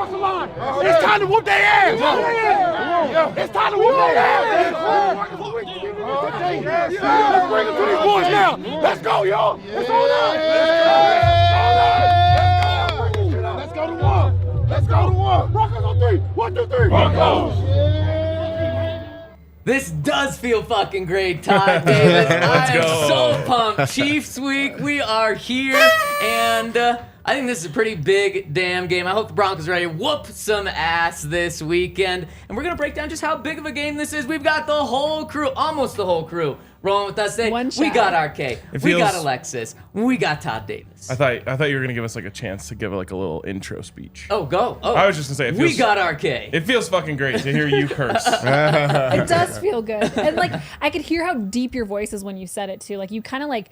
across the line. It's time to whoop their ass. It's time to whoop their ass. Let's bring it to these boys now. Let's go, y'all. It's on us. Let's go to one. Let's go to one. Broncos on 3. 1, 2, 3. Broncos. This does feel fucking great, Todd Davis. I'm so pumped. Chiefs week, we are here, and I think this is a pretty big damn game. I hope the Broncos are ready to whoop some ass this weekend, and we're going to break down just how big of a game this is. We've got the whole crew, almost the whole crew, rolling with us today. We got RK, we got Alexis, we got Todd Davis. I thought you were gonna give us like a chance to give like a little intro speech. Oh, go. Oh, I was just gonna say we got RK. It feels fucking great to hear you curse. It does feel good, and like I could hear how deep your voice is when you said it too. Like you kind of like,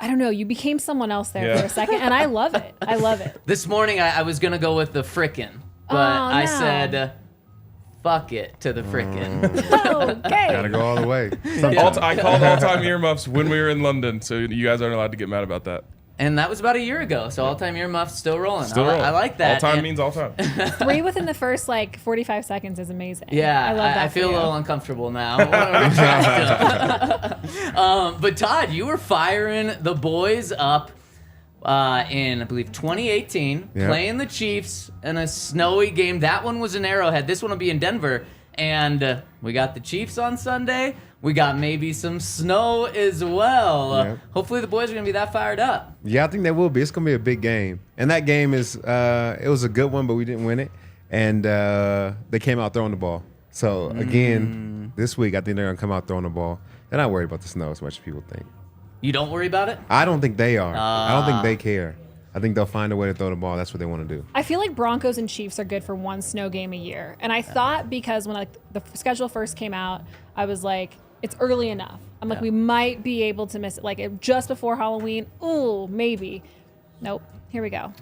I don't know, you became someone else there for a second, and I love it. I love it. This morning I was gonna go with the frickin', but I said. Fuck it to the frickin'. Okay. Gotta go all the way. I called all-time earmuffs when we were in London, so you guys aren't allowed to get mad about that. And that was about a year ago, so all-time earmuffs still rolling. Still rolling. I like that. All-time means all-time. 3 within the first like 45 seconds is amazing. Yeah, I love that. I feel a little uncomfortable now. But Todd, you were firing the boys up in, I believe, 2018, playing the Chiefs in a snowy game. That one was in Arrowhead. This one will be in Denver. And we got the Chiefs on Sunday. We got maybe some snow as well. Hopefully the boys are going to be that fired up. Yeah, I think they will be. It's going to be a big game. And that game is, it was a good one, but we didn't win it. And they came out throwing the ball. So, again, this week, I think they're going to come out throwing the ball. They're not worried about the snow as much as people think. You don't worry about it? I don't think they are. I don't think they care. I think they'll find a way to throw the ball. That's what they want to do. I feel like Broncos and Chiefs are good for one snow game a year. And I thought because when the schedule first came out, I was like, it's early enough. I'm like, we might be able to miss it. Like just before Halloween. Ooh, maybe. Nope. Here we go.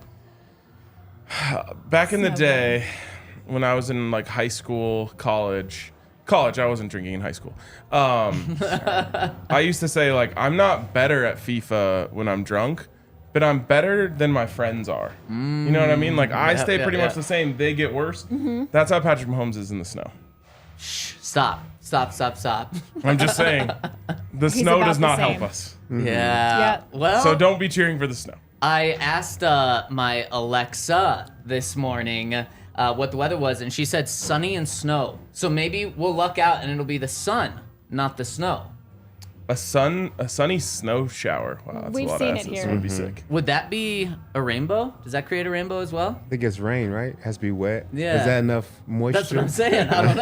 Back in the day, when I was in like high school, college, I wasn't drinking in high school. I used to say like, I'm not better at FIFA when I'm drunk, but I'm better than my friends are. You know what I mean? Like I stay pretty much the same. They get worse. That's how Patrick Mahomes is in the snow. Stop. I'm just saying, the snow does not help us. Yeah. Well, so don't be cheering for the snow. I asked my Alexa this morning what the weather was, and she said sunny and snow. So maybe we'll luck out and it'll be the sun, not the snow. A sunny snow shower. Wow, that's We've a lot seen of it asses. here. It would be sick. Would that be a rainbow? Does that create a rainbow as well? I think it's rain, right? It has to be wet. Yeah. Is that enough moisture? That's what I'm saying. I don't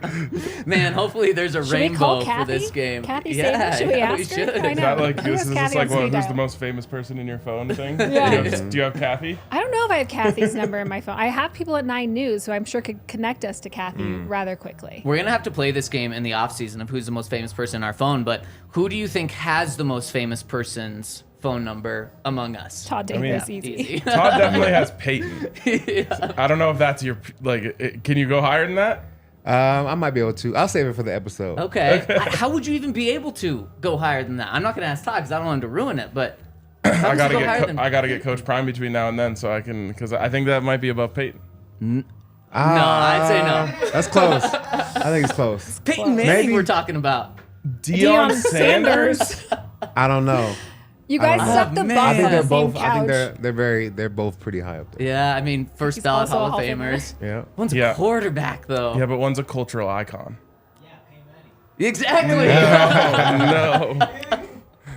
know. Man, hopefully there's a Should we call rainbow for this Kathy? game. Kathy Saban? Should we ask her? should. I Is know. that like Who this? has Is Kathy this like on one, speed who's the dial? most famous person in your phone thing? Yeah. Do you have Kathy? I don't know if I have Kathy's number in my phone. I have people at 9 News who I'm sure could connect us to Kathy rather quickly. We're going to have to play this game in the offseason of who's the most famous person in our phone, but who do you think has the most famous person's phone number among us? Todd Davis, easy. Todd definitely has Peyton. I don't know if that's your, like, can you go higher than that? I might be able to. I'll save it for the episode. Okay. How would you even be able to go higher than that? I'm not going to ask Todd because I don't want him to ruin it, but I gotta get Coach Prime between now and then so I can, because I think that might be above Peyton. No, I'd say no. That's close. I think it's close. Peyton Manning we're talking about. Deion Sanders? I don't know. You guys suck the man. butt I think on they're the same both. I couch. think they're both pretty high up there. Yeah, I mean, first He's ballot also a Hall of Hall of Famers. Yeah. One's a quarterback, though. Yeah, but one's a cultural icon. Exactly. No.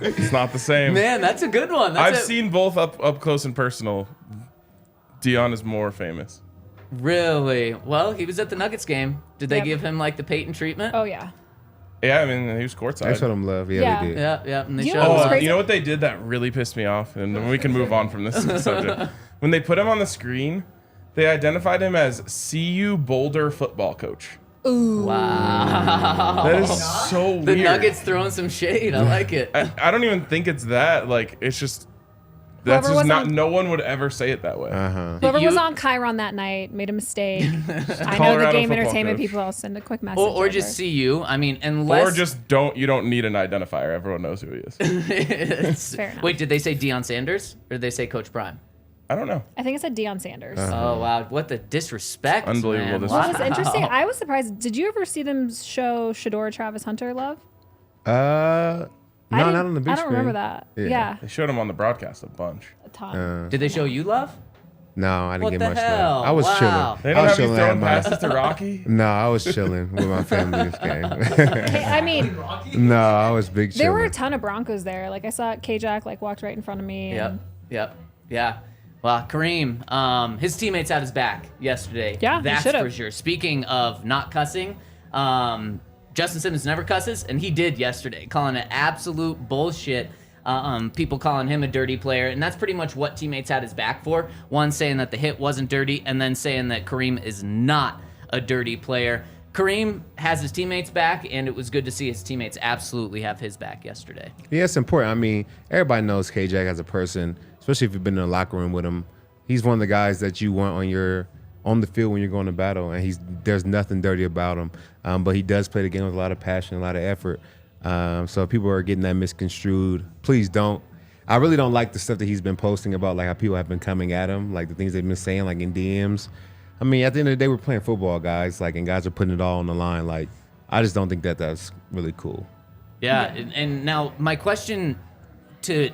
It's not the same. Man, that's a good one. I've seen both up close and personal. Deion is more famous. Really? Well, he was at the Nuggets game. Did they give him like the Peyton treatment? Oh, yeah. Yeah, I mean, he was courtside. They showed him love. Yeah, they did. Yeah. And they You showed know him what's Oh, crazy? you know what they did that really pissed me off? And then we can move on from this subject. When they put him on the screen, they identified him as CU Boulder football coach. Ooh. Wow. That is so weird. The Nuggets throwing some shade. I like it. I don't even think it's that. Like, it's just... That's Whoever just was not... on- No one would ever say it that way. Whoever You- was on Chiron that night made a mistake. I know the Colorado game football entertainment coach. people. I'll send a quick message. Or over. just see you. I mean, unless... Or just don't... You don't need an identifier. Everyone knows who he is. Fair enough. Wait, did they say Deion Sanders? Or did they say Coach Prime? I don't know. I think it said Deion Sanders. Oh wow, what the disrespect! Unbelievable man. disrespect. What was interesting, I was surprised. Did you ever see them show Shador Travis Hunter love? No, not on the big I don't screen. remember that. Yeah. They showed him on the broadcast a bunch. A ton. Did they show you love? No, I didn't What get the much hell? love. I was Wow. chilling. They I don't was have you chilling throwing at my- passes to Rocky? No, I was chilling with my family this game. Hey, I mean, No, I was big chilling. there were a ton of Broncos there. Like I saw K-Jack like walked right in front of me. Yep. and- Yep. Yeah. Well, Kareem, his teammates had his back yesterday. Yeah, he that's should've. for sure. Speaking of not cussing, Justin Simmons never cusses, and he did yesterday, calling it absolute bullshit. People calling him a dirty player, and that's pretty much what teammates had his back for. One saying that the hit wasn't dirty, and then saying that Kareem is not a dirty player. Kareem has his teammates back, and it was good to see his teammates absolutely have his back yesterday. Yeah, it's important. I mean, everybody knows K-Jack as a person, especially if you've been in the locker room with him. He's one of the guys that you want on the field when you're going to battle, and there's nothing dirty about him. But he does play the game with a lot of passion, a lot of effort. So if people are getting that misconstrued, please don't. I really don't like the stuff that he's been posting about, like how people have been coming at him, like the things they've been saying, like in DMs. I mean, at the end of the day, we're playing football, guys, like, and guys are putting it all on the line. Like, I just don't think that that's really cool. Yeah, and now my question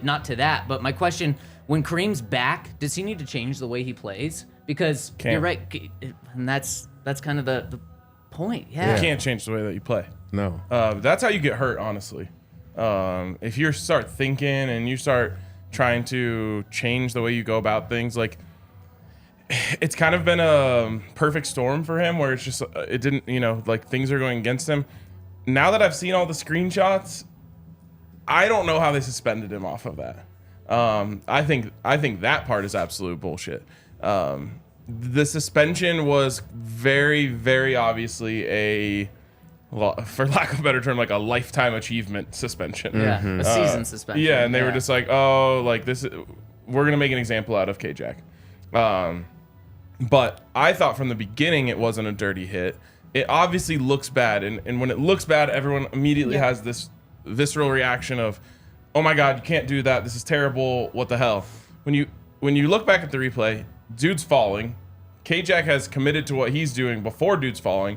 not to that, but my question, when Kareem's back, does he need to change the way he plays? Because you're right, and that's kind of the point. Yeah. You can't change the way that you play. No. That's how you get hurt, honestly. If you start thinking and you start trying to change the way you go about things, like, it's kind of been a perfect storm for him where it's just, it didn't, like things are going against him. Now that I've seen all the screenshots, I don't know how they suspended him off of that. I think that part is absolute bullshit. The suspension was very, very obviously for lack of a better term, like a lifetime achievement suspension. Yeah, a season suspension. Yeah, and they were just like, oh, like we're gonna make an example out of K-Jack. But I thought from the beginning it wasn't a dirty hit. It obviously looks bad, and when it looks bad, everyone immediately has this visceral reaction of, oh my God, you can't do that. This is terrible. What the hell? When you look back at the replay, dude's falling. K-Jack has committed to what he's doing before dude's falling.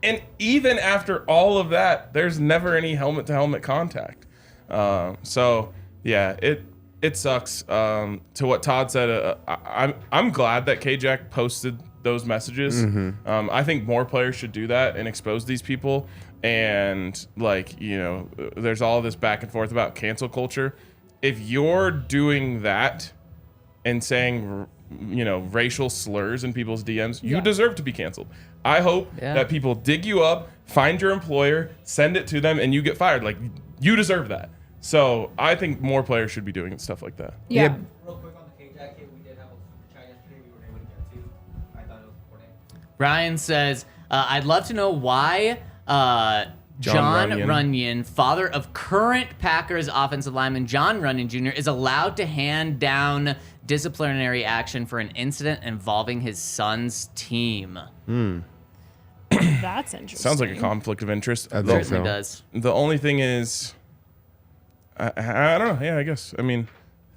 And even after all of that, there's never any helmet-to-helmet contact. So, yeah, it sucks. To what Todd said, I'm glad that K-Jack posted those messages. I think more players should do that and expose these people. And, like, there's all this back and forth about cancel culture. If you're doing that and saying, racial slurs in people's DMs, you deserve to be canceled. I hope that people dig you up, find your employer, send it to them, and you get fired. Like, you deserve that. So I think more players should be doing stuff like that. Yeah. Real quick on the K-Jack hit, we did have a super chat yesterday we were able to get to. I thought it was important. Ryan says, I'd love to know why John Runyon, father of current Packers offensive lineman John Runyon Jr., is allowed to hand down disciplinary action for an incident involving his son's team. That's interesting. Sounds like a conflict of interest. I think Certainly so. does. The only thing is, I don't know. Yeah, I guess. I mean,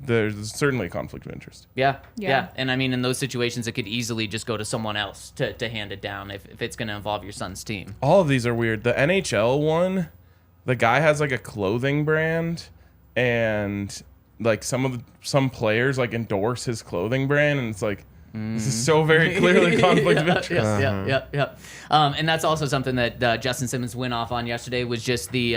there's certainly a conflict of interest. Yeah. Yeah. And I mean, in those situations, it could easily just go to someone else to hand it down if it's going to involve your son's team. All of these are weird. The NHL one, the guy has like a clothing brand, and like some players like endorse his clothing brand, and it's like, this is so very clearly conflict of interest. Yeah. And that's also something that Justin Simmons went off on yesterday, was just the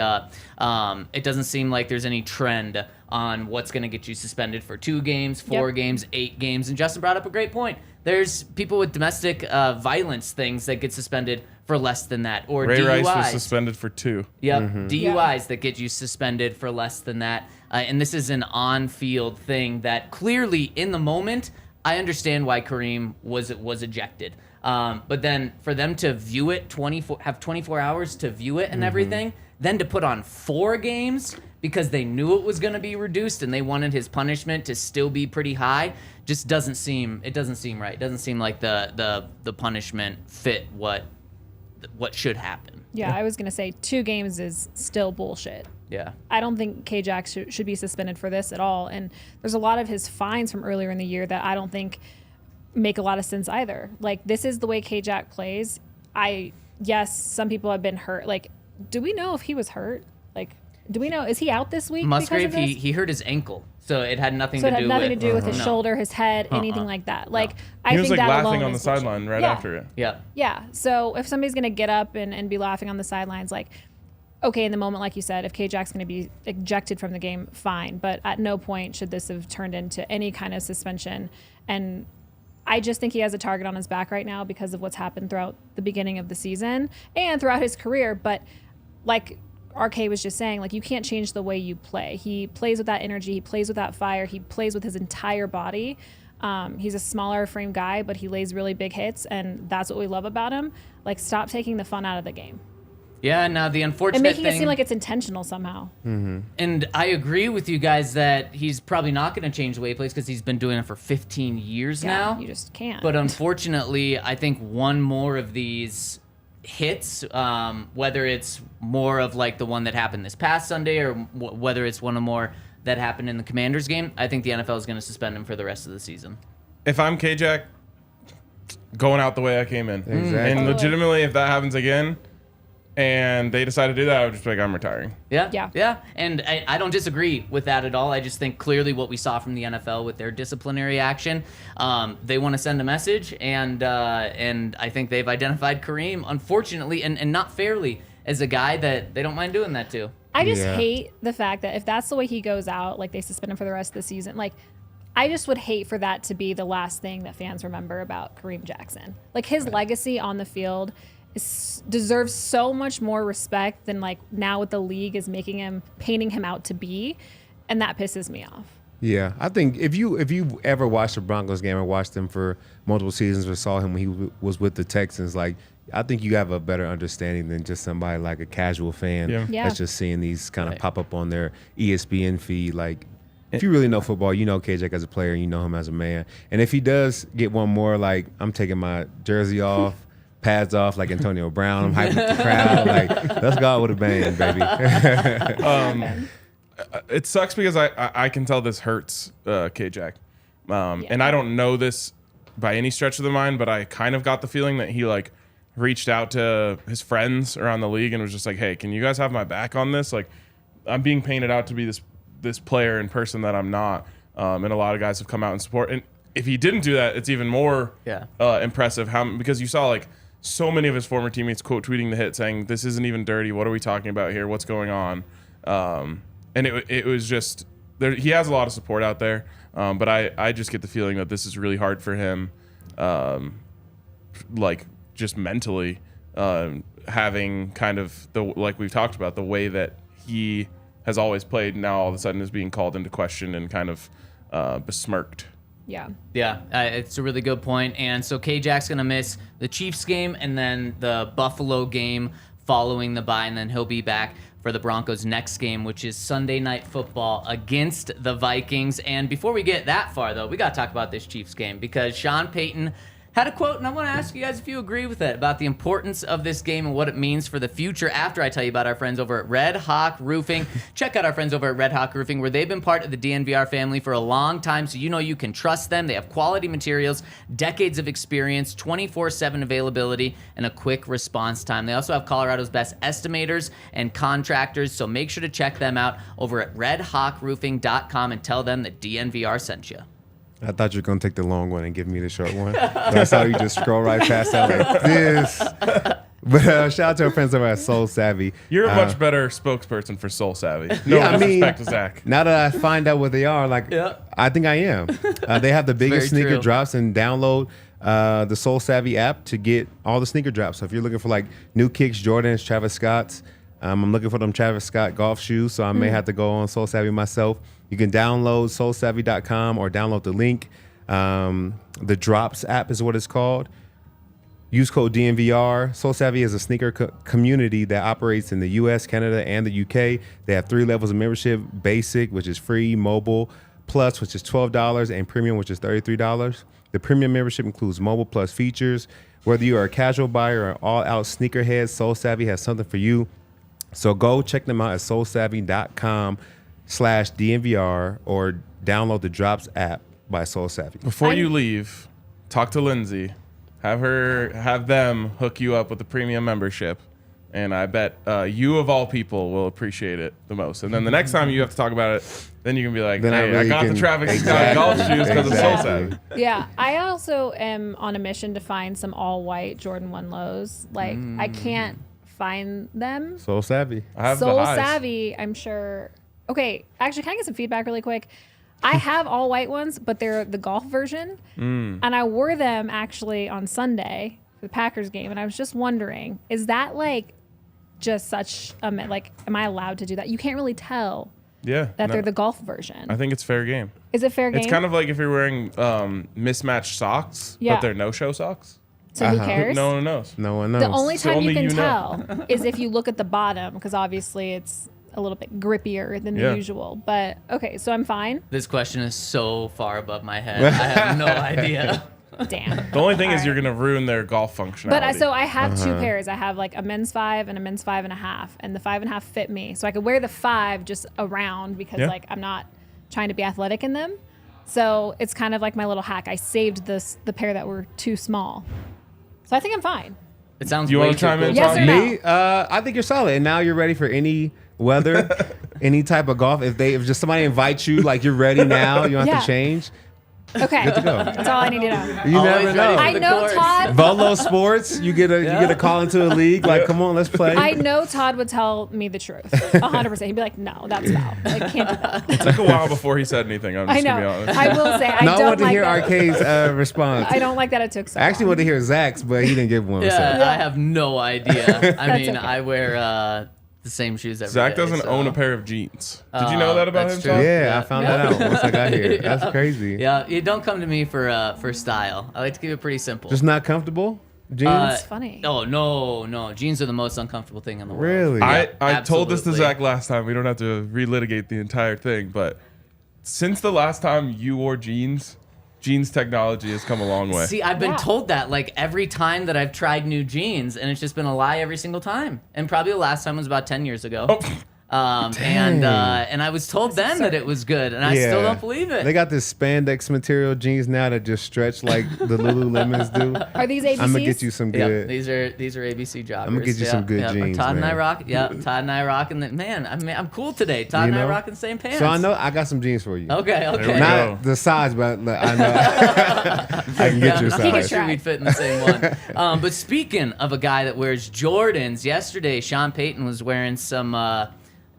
it doesn't seem like there's any trend on what's going to get you suspended for 2 games, 4 games, 8 games. And Justin brought up a great point. There's people with domestic violence things that get suspended for less than that, or Ray DUIs. Rice was suspended for 2. Yep, DUIs that get you suspended for less than that. And this is an on-field thing that clearly, in the moment, I understand why Kareem was ejected. But then for them to view it, have 24 hours to view it and everything, then to put on 4 games because they knew it was going to be reduced and they wanted his punishment to still be pretty high, just doesn't seem right. It doesn't seem like the punishment fit what what should happen. Yeah, I was going to say 2 games is still bullshit. Yeah. I don't think K-Jack should be suspended for this at all. And there's a lot of his fines from earlier in the year that I don't think make a lot of sense either. Like, this is the way K-Jack plays. Yes, some people have been hurt. Like, do we know if he was hurt? Like, do we know? Is he out this week? Musgrave, because of this? he hurt his ankle, so it had nothing So to it do had nothing with to do with his shoulder, his head, anything like that. Like, I He was think like that laughing alone on the is bullshit. sideline right Yeah. after it. Yeah. Yeah. So if somebody's going to get up and be laughing on the sidelines, like, okay, in the moment, like you said, if K-Jack's going to be ejected from the game, fine. But at no point should this have turned into any kind of suspension. And I just think he has a target on his back right now because of what's happened throughout the beginning of the season and throughout his career. But like RK was just saying, like, you can't change the way you play. He plays with that energy. He plays with that fire. He plays with his entire body. He's a smaller frame guy, but he lays really big hits, and that's what we love about him. Like, stop taking the fun out of the game. Yeah, now the unfortunate And making thing, it seem like it's intentional somehow. and I agree with you guys that he's probably not going to change the way he plays because he's been doing it for 15 years now. You just can't. But unfortunately, I think one more of these hits, whether it's more of like the one that happened this past Sunday or whether it's one or more that happened in the Commanders game, I think the NFL is going to suspend him for the rest of the season. If I'm K-Jack, going out the way I came in. Exactly. And Totally. legitimately, if that happens again and they decide to do that, I would just be like, I'm retiring. Yeah. And I don't disagree with that at all. I just think clearly what we saw from the NFL with their disciplinary action, they want to send a message, and I think they've identified Kareem, unfortunately, and not fairly, as a guy that they don't mind doing that to. I just Yeah. hate the fact that if that's the way he goes out, like they suspend him for the rest of the season, like I just would hate for that to be the last thing that fans remember about Kareem Jackson. Like his legacy on the field deserves so much more respect than like now what the league is painting him out to be, and that pisses me off. Yeah, I think if you ever watched the Broncos game or watched them for multiple seasons or saw him when he was with the Texans, like I think you have a better understanding than just somebody like a casual fan Yeah. that's just seeing these kind of pop up on their ESPN feed. Like if you really know football, you know KJ as a player, you know him as a man. And if he does get one more, like I'm taking my jersey off, pads off like Antonio Brown, I'm hyping the crowd, like let's go out with a bang, baby. It sucks because I can tell this hurts K-Jack. And I don't know this by any stretch of the mind, but I kind of got the feeling that he like reached out to his friends around the league and was just like, hey, can you guys have my back on this? Like I'm being painted out to be this player in person that I'm not. And a lot of guys have come out and support. And if he didn't do that, it's even more impressive because you saw like so many of his former teammates quote tweeting the hit saying, this isn't even dirty. What are we talking about here? What's going on? And it was just he has a lot of support out there, but I just get the feeling that this is really hard for him, like just mentally, having kind of like we've talked about the way that he has always played now all of a sudden is being called into question and kind of besmirked. Yeah. Yeah, it's a really good point. And so K-Jack's going to miss the Chiefs game and then the Buffalo game following the bye, and then he'll be back for the Broncos' next game, which is Sunday Night Football against the Vikings. And before we get that far, though, we got to talk about this Chiefs game because Sean Payton had a quote, and I want to ask you guys if you agree with it, about the importance of this game and what it means for the future after I tell you about our friends over at Red Hawk Roofing. Check out our friends over at Red Hawk Roofing, where they've been part of the DNVR family for a long time, so you know you can trust them. They have quality materials, decades of experience, 24/7 availability, and a quick response time. They also have Colorado's best estimators and contractors, so make sure to check them out over at redhawkroofing.com and tell them that DNVR sent you. I thought you were going to take the long one and give me the short one. But I saw you just scroll right past that like this. But shout out to our friends over at Soul Savvy. You're a much better spokesperson for Soul Savvy. No disrespect to Zach. Now that I find out what they are, like I think I am. They have the biggest Very sneaker true. drops, and download the Soul Savvy app to get all the sneaker drops. So if you're looking for like new kicks, Jordans, Travis Scotts, I'm looking for them Travis Scott golf shoes, so I may have to go on Soul Savvy myself. You can download soulsavvy.com or download the link. The Drops app is what it's called. Use code DNVR. Soul Savvy is a sneaker community that operates in the U.S., Canada, and the U.K. They have 3 levels of membership: basic, which is free; mobile, Plus, which is $12, and Premium, which is $33. The Premium membership includes Mobile Plus features. Whether you are a casual buyer or an all-out sneakerhead, Soul Savvy has something for you. So go check them out at soulsavvy.com/DNVR or download the Drops app by Soul Savvy. Before you leave, talk to Lindsay. Have them hook you up with the premium membership. And I bet you of all people will appreciate it the most. And then the next time you have to talk about it, then you can be like, Then I hey, I really got can- the Travis Scott Exactly. golf shoes because of Soul Exactly. Savvy. Yeah, I also am on a mission to find some all white Jordan 1 lows. Like, I can't find them. Soul Savvy. I have Soul the highs. Savvy, I'm sure. Okay, actually, can I get some feedback really quick? I have all white ones, but they're the golf version. And I wore them actually on Sunday for the Packers game. And I was just wondering, is that like just such a, like, am I allowed to do that? You can't really tell Yeah. that no, they're the golf version. I think it's fair game. Is it fair game? It's kind of like if you're wearing mismatched socks, Yeah. but they're no-show socks. so who cares? No one knows. No one knows. The only So time only you can you know. tell is if you look at the bottom, because obviously it's a little bit grippier than Yeah. the usual. But okay, so I'm fine. This question is so far above my head. I have no idea. Damn. The only thing is All you're right. going to ruin their golf functionality. But I have two pairs. I have like a men's 5 and a men's 5.5, and the 5.5 fit me, so I could wear the 5 just around because Yeah. like I'm not trying to be athletic in them. So it's kind of like my little hack. I saved the pair that were too small, so I think I'm fine. It sounds Do you way wanna too chime in, cool. Yes or no? Me, I think you're solid, and now you're ready for any weather, any type of golf. If just somebody invites you, like you're ready now, you don't have Yeah. to change. Okay, Good to go. that's all I need to know. You Always never ready know. for I the know course. Todd. Volo Sports, you get a call into a league. Like, come on, let's play. I know Todd would tell me the truth, 100%. He'd be like, "No, that's foul. I can't do that." It took a while before he said anything. I'm I just going to know. be honest. I will say I no, I don't want to like hear that. Arcade's response. I don't like that it took so I actually long. wanted to hear Zach's, but he didn't give one. Yeah, So. I have no idea. I That's mean, okay. I wear the same shoes every Zach day, doesn't so- own a pair of jeans. Did you know that about him, that's true. Tom? Yeah, Yeah. I found that out once I got here. That's Yeah. crazy. Yeah, you don't come to me for style. I like to keep it pretty simple. Just not comfortable? Jeans? That's funny. Oh no, jeans are the most uncomfortable thing in the world. Really? I told this to Absolutely. Zach last time. We don't have to relitigate the entire thing, but since the last time you wore jeans technology has come a long way. See, I've been Yeah. told that like every time that I've tried new jeans, and it's just been a lie every single time. And probably the last time was about 10 years ago. Oh. And I was told then that it was good, and I still don't believe it. They got this spandex material jeans now that just stretch like the Lululemons do. Are these ABCs? I'm gonna get you some Yeah, good. these are ABC joggers. I'ma get you some good jeans, Todd and I man. rock. Yeah, Todd and I rocking the man. I'm cool today. Todd You and I know? rocking the same pants. So I know I got some jeans for you. Okay. There we Okay. go. Not the size, but like, I know I can get your I'm not size. sure we'd fit in the same one. But speaking of a guy that wears Jordans, yesterday Sean Payton was wearing some,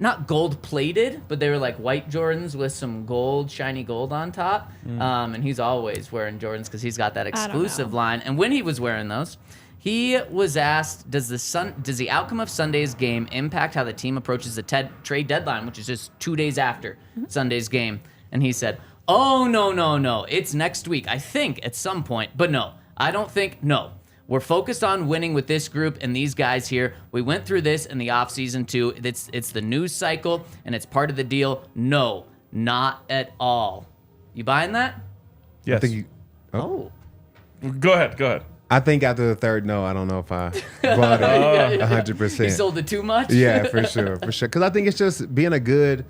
not gold plated, but they were like white Jordans with some gold, shiny gold on top. And he's always wearing Jordans because he's got that don't exclusive know. line. And when he was wearing those, he was asked, does the outcome of Sunday's game impact how the team approaches the trade deadline, which is just 2 days after Sunday's game? And he said, oh, no. It's next week. I think at some point. But no, I don't think, no. We're focused on winning with this group and these guys here. We went through this in the offseason too. It's the news cycle, and it's part of the deal. No, not at all. You buying that? Yes. I think Oh. Go ahead. I think after the third no, I don't know if I bought it You 100%. sold it too much? Yeah, for sure. Because I think it's just being a good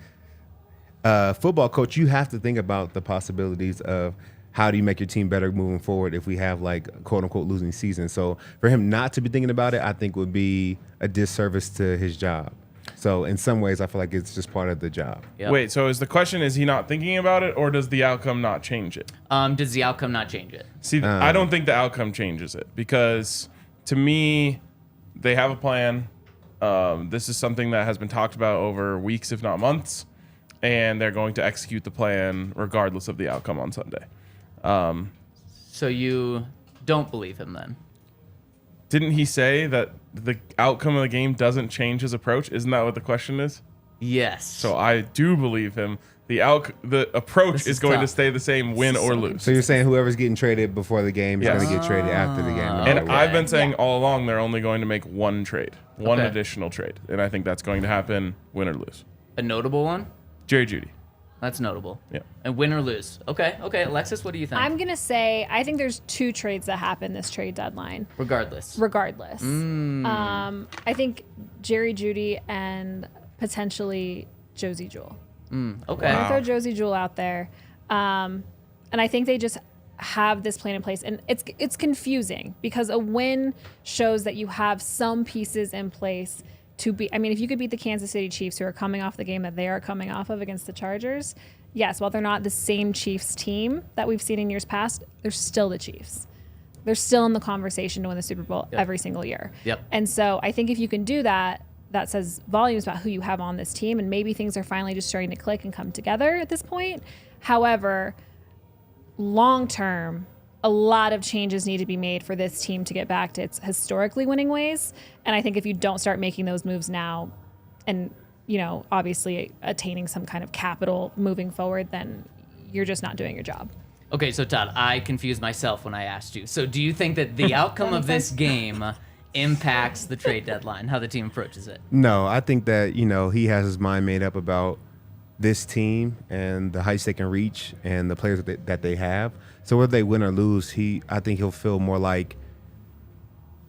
football coach. You have to think about the possibilities of how do you make your team better moving forward if we have like quote unquote losing season. So for him not to be thinking about it, I think would be a disservice to his job. So in some ways, I feel like it's just part of the job. Yep. Wait, so is he not thinking about it, or does the outcome not change it? Does the outcome not change it? See, I don't think the outcome changes it because to me, they have a plan. This is something that has been talked about over weeks, if not months, and they're going to execute the plan regardless of the outcome on Sunday. So you don't believe him then? Didn't he say that the outcome of the game doesn't change his approach? Isn't that what the question is? Yes. So I do believe him. The approach This is is going to tough. stay the same, win or lose. So you're saying whoever's getting traded before the game is Yes. going to get traded after the game. And Okay. I've been saying all along they're only going to make one trade, one Okay. additional trade, and I think that's going to happen, win or lose. A notable one? Jerry Jeudy. That's notable. Yeah. And win or lose. Okay. Alexis, what do you think? I'm going to say I think there's 2 trades that happen this trade deadline. Regardless. I think Jeudy and potentially Josey Jewell. Okay. I'm going to throw Josey Jewell out there. And I think they just have this plan in place. And it's confusing because a win shows that you have some pieces in place to be. I mean, if you could beat the Kansas City Chiefs, who are coming off the game that they are coming off of against the Chargers, yes, while they're not the same Chiefs team that we've seen in years past, they're still the Chiefs. They're still in the conversation to win the Super Bowl every single year. Yep. And so I think if you can do that, that says volumes about who you have on this team, and maybe things are finally just starting to click and come together at this point. However, long term, a lot of changes need to be made for this team to get back to its historically winning ways. And I think if you don't start making those moves now and, obviously attaining some kind of capital moving forward, then you're just not doing your job. Okay, so Todd, I confused myself when I asked you. So do you think that the outcome of this game impacts the trade deadline, how the team approaches it? No, I think that, he has his mind made up about this team and the heights they can reach and the players that they have. So whether they win or lose, I think he'll feel more like,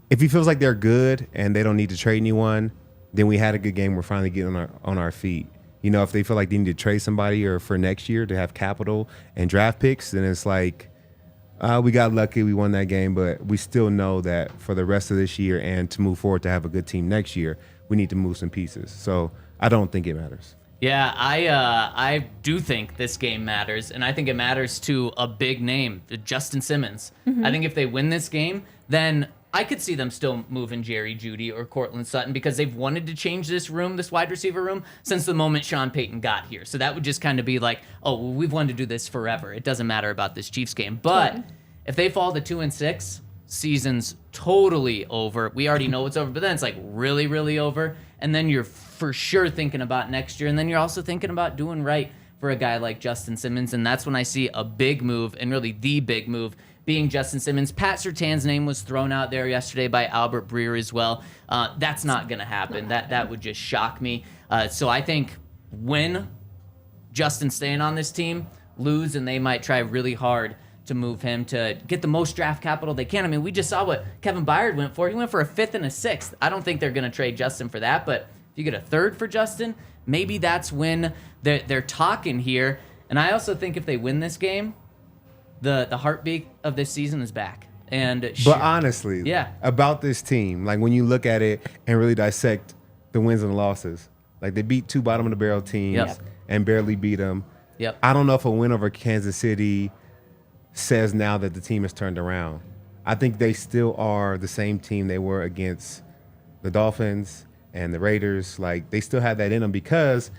if he feels like they're good and they don't need to trade anyone, then we had a good game. We're finally getting on our feet. If they feel like they need to trade somebody or for next year to have capital and draft picks, then it's like, we got lucky, we won that game, but we still know that for the rest of this year and to move forward to have a good team next year, we need to move some pieces. So I don't think it matters. Yeah, I do think this game matters, and I think it matters to a big name, Justin Simmons. I think if they win this game, then I could see them still moving Jeudy or Courtland Sutton because they've wanted to change this wide receiver room, since the moment Sean Payton got here. So that would just kind of be like, oh, well, we've wanted to do this forever. It doesn't matter about this Chiefs game. But if they fall to 2-6, season's totally over. We already know it's over, but then it's like really, really over. And then you're for sure thinking about next year. And then you're also thinking about doing right for a guy like Justin Simmons. And that's when I see a big move, and really the big move, being Justin Simmons. Pat Surtain's name was thrown out there yesterday by Albert Breer as well. That's not going to happen. That would just shock me. So I think when Justin's staying on this team, lose, and they might try really hard to move him to get the most draft capital they can. I mean, we just saw what Kevin Byard went for. He went for a 5th and a 6th. I don't think they're going to trade Justin for that, but if you get a 3rd for Justin, maybe that's when they're talking here. And I also think if they win this game, the heartbeat of this season is back. But honestly, about this team, like when you look at it and really dissect the wins and losses, like they beat 2 bottom of the barrel teams and barely beat them. Yep. I don't know if a win over Kansas City says now that the team has turned around. I think they still are the same team they were against the Dolphins and the Raiders. Like they still have that in them because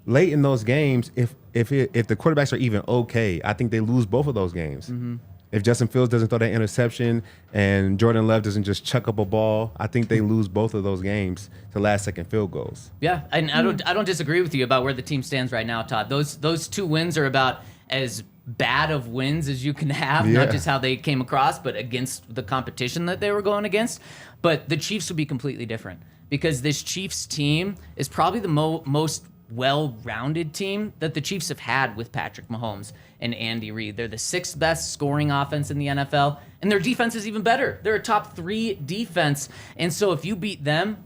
late in those games, if the quarterbacks are even okay, I think they lose both of those games. Mm-hmm. If Justin Fields doesn't throw that interception and Jordan Love doesn't just chuck up a ball, I think they lose both of those games to last-second field goals. Yeah, and I don't disagree with you about where the team stands right now, Todd. Those 2 wins are about as bad of wins as you can have, not just how they came across, but against the competition that they were going against. But the Chiefs would be completely different because this Chiefs team is probably the most well-rounded team that the Chiefs have had with Patrick Mahomes and Andy Reid. They're the 6th best scoring offense in the NFL, and their defense is even better. They're a top 3 defense, and so if you beat them,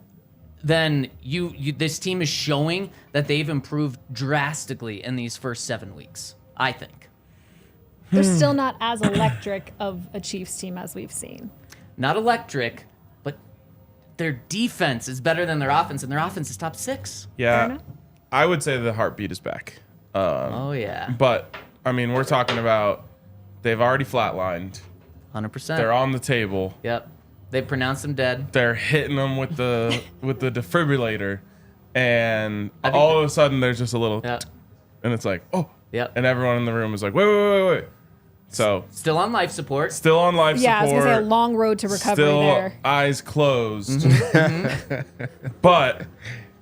then this team is showing that they've improved drastically in these first 7 weeks, I think. They're still not as electric of a Chiefs team as we've seen. Not electric, but their defense is better than their offense, and their offense is top 6. Yeah, I would say the heartbeat is back. Oh, yeah. But, I mean, we're talking about they've already flatlined. 100%. They're on the table. Yep. They pronounced them dead. They're hitting them with the defibrillator, and all of a sudden there's just a little, and it's like, oh, and everyone in the room is like, wait. So still on life support. Yeah, I was gonna say a long road to recovery still there. Eyes closed, but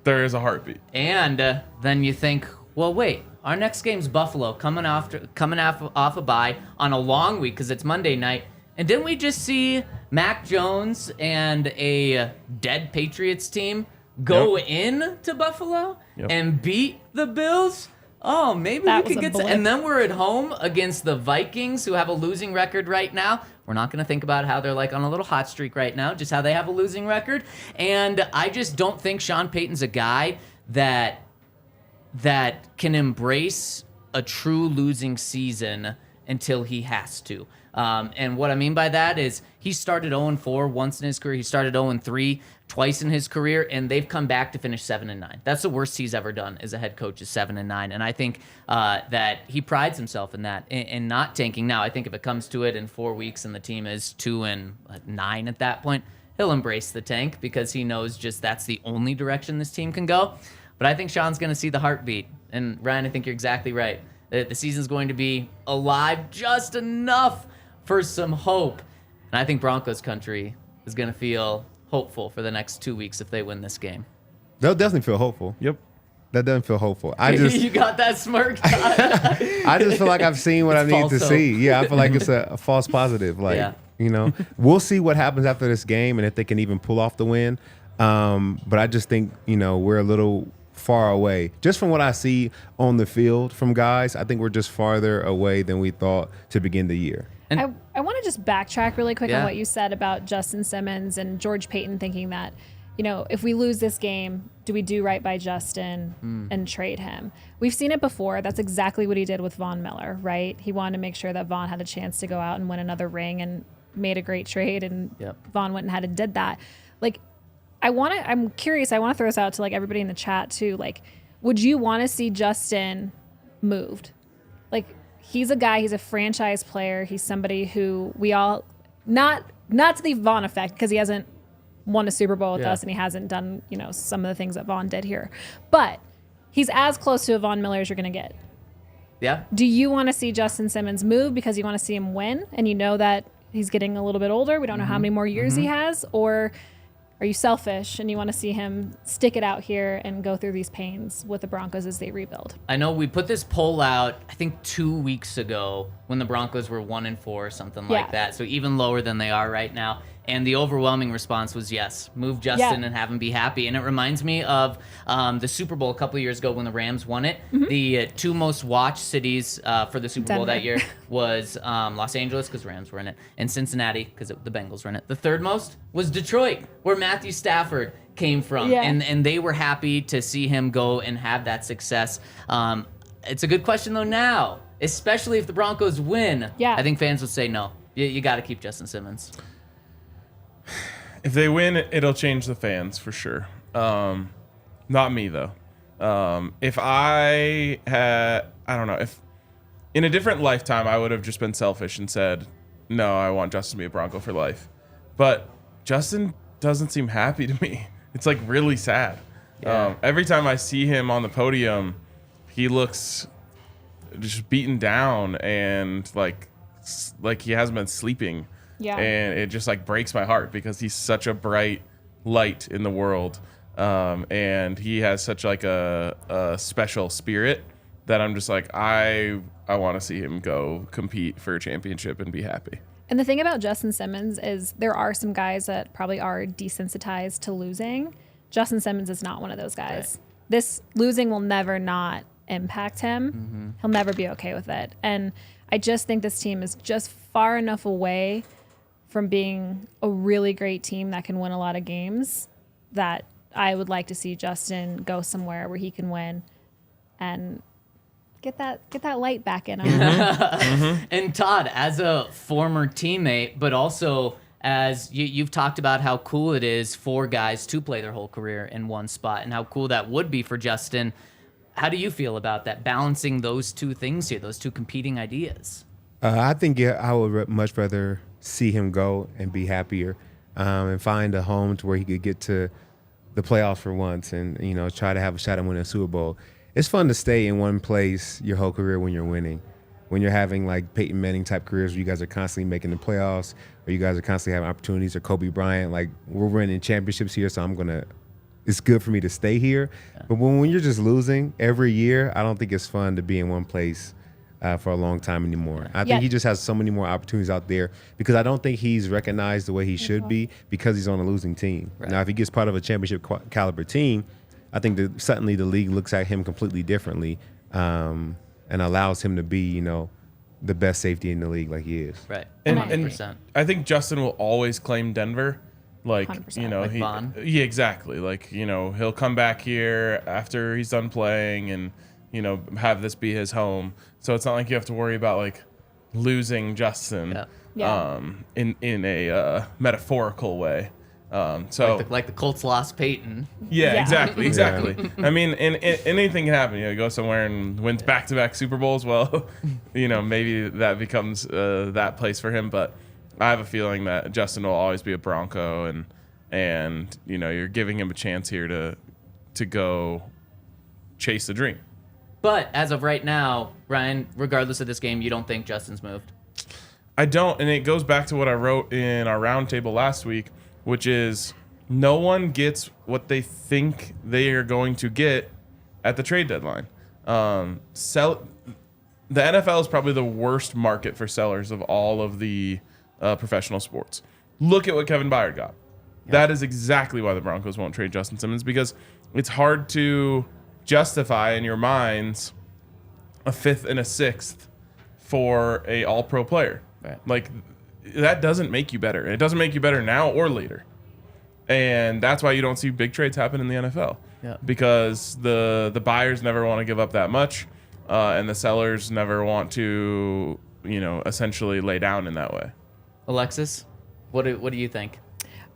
there is a heartbeat. And then you think, well, wait, our next game's Buffalo, coming off a bye on a long week because it's Monday night. And didn't we just see Mac Jones and a dead Patriots team go in to Buffalo and beat the Bills? Oh, maybe That we was could a get blip. and then we're at home against the Vikings, who have a losing record right now. We're not going to think about how they're like on a little hot streak right now, just how they have a losing record. And I just don't think Sean Payton's a guy that can embrace a true losing season until he has to. And what I mean by that is he started 0-4 once in his career. He started 0-3 twice in his career, and they've come back to finish 7-9. That's the worst he's ever done as a head coach, is 7-9. And I think that he prides himself in that, in not tanking. Now, I think if it comes to it in 4 weeks and the team is 2-9 at that point, he'll embrace the tank because he knows just that's the only direction this team can go. But I think Sean's going to see the heartbeat. And Ryan, I think you're exactly right. The season's going to be alive just enough for some hope. And I think Broncos country is going to feel hopeful for the next 2 weeks if they win this game. They'll definitely feel hopeful. Yep. That doesn't feel hopeful. I just You got that smirk? I just feel like I've seen what It's I need to false hope. see. Yeah, I feel like it's a false positive. Like, Yeah. we'll see what happens after this game and if they can even pull off the win. But I just think, we're a little far away. Just from what I see on the field from guys, I think we're just farther away than we thought to begin the year. And- I want to just backtrack really quick Yeah. on what you said about Justin Simmons and George Payton thinking that, if we lose this game, do we do right by Justin and trade him? We've seen it before. That's exactly what he did with Von Miller, right? He wanted to make sure that Von had a chance to go out and win another ring and made a great trade, and Von went and did that. Like, I'm curious. I want to throw this out to everybody in the chat too. Like, would you want to see Justin moved? Like, he's a guy. He's a franchise player. He's somebody who we all not to the Von effect because he hasn't won a Super Bowl with us and he hasn't done some of the things that Von did here, but he's as close to a Von Miller as you're going to get. Yeah. Do you want to see Justin Simmons move because you want to see him win and you know that he's getting a little bit older? We don't know how many more years he has, or are you selfish and you want to see him stick it out here and go through these pains with the Broncos as they rebuild? I know we put this poll out, I think 2 weeks ago when the Broncos were 1-4 or something like that. So even lower than they are right now. And the overwhelming response was yes, move Justin and have him be happy. And it reminds me of the Super Bowl a couple of years ago when the Rams won it. The two most watched cities for the Super Bowl that year was Los Angeles, because Rams were in it, and Cincinnati, because the Bengals were in it. The third most was Detroit, where Matthew Stafford came from. Yeah. And they were happy to see him go and have that success. It's a good question, though, now, especially if the Broncos win. Yeah. I think fans would say no. You got to keep Justin Simmons. If they win, it'll change the fans for sure. Not me though. If I don't know, if in a different lifetime I would have just been selfish and said, no, I want Justin to be a Bronco for life. But Justin doesn't seem happy to me. It's like really sad. Yeah. Every time I see him on the podium, he looks just beaten down and like he hasn't been sleeping. Yeah. And it just breaks my heart because he's such a bright light in the world. And he has such a special spirit that I'm just I want to see him go compete for a championship and be happy. And the thing about Justin Simmons is there are some guys that probably are desensitized to losing. Justin Simmons is not one of those guys. Right. This losing will never not impact him. He'll never be okay with it. And I just think this team is just far enough away from being a really great team that can win a lot of games that I would like to see Justin go somewhere where he can win and get that light back in him. And Todd, as a former teammate, but also as you've talked about how cool it is for guys to play their whole career in one spot and how cool that would be for Justin. How do you feel about that, balancing those two things here, those two competing ideas? I think I would much rather see him go and be happier and find a home to where he could get to the playoffs for once and, try to have a shot at winning a Super Bowl. It's fun to stay in one place your whole career when you're winning. When you're having Peyton Manning type careers where you guys are constantly making the playoffs or you guys are constantly having opportunities, or Kobe Bryant, we're winning championships here, so it's good for me to stay here. Yeah. But when you're just losing every year, I don't think it's fun to be in one place for a long time anymore. I think he just has so many more opportunities out there because I don't think he's recognized the way he should be because he's on a losing team. Right. Now, if he gets part of a championship caliber team, I think certainly the league looks at him completely differently. and allows him to be, you know, the best safety in the league like he is. Right. And 100%. I think Justin will always claim Denver. Like, 100%. you know, Like Vaughn. yeah, exactly. Like, you know, he'll come back here after he's done playing and, you know, have this be his home. So it's not like you have to worry about like losing Justin Yeah. in a metaphorical way. So Like the Colts lost Peyton. yeah, Yeah. exactly. I mean, and anything can happen. You know, go somewhere and wins back-to-back Super Bowls. Well, you know, maybe that becomes that place for him. But I have a feeling that Justin will always be a Bronco, and you know, you're giving him a chance here to go chase the dream. But as of right now, Ryan, regardless of this game, you don't think Justin's moved? I don't, and it goes back to what I wrote in our roundtable last week, which is no one gets what they think they are going to get at the trade deadline. The NFL is probably the worst market for sellers of all of the professional sports. Look at what Kevin Byard got. Yeah. That is exactly why the Broncos won't trade Justin Simmons, because it's hard to justify in your minds a 5th and a 6th for a all-pro player. Right. Like, that doesn't make you better. It doesn't make you better now or later. And that's why you don't see big trades happen in the NFL. Yeah. Because the buyers never want to give up that much, and the sellers never want to, you know, essentially lay down in that way. Alexis, what do you think?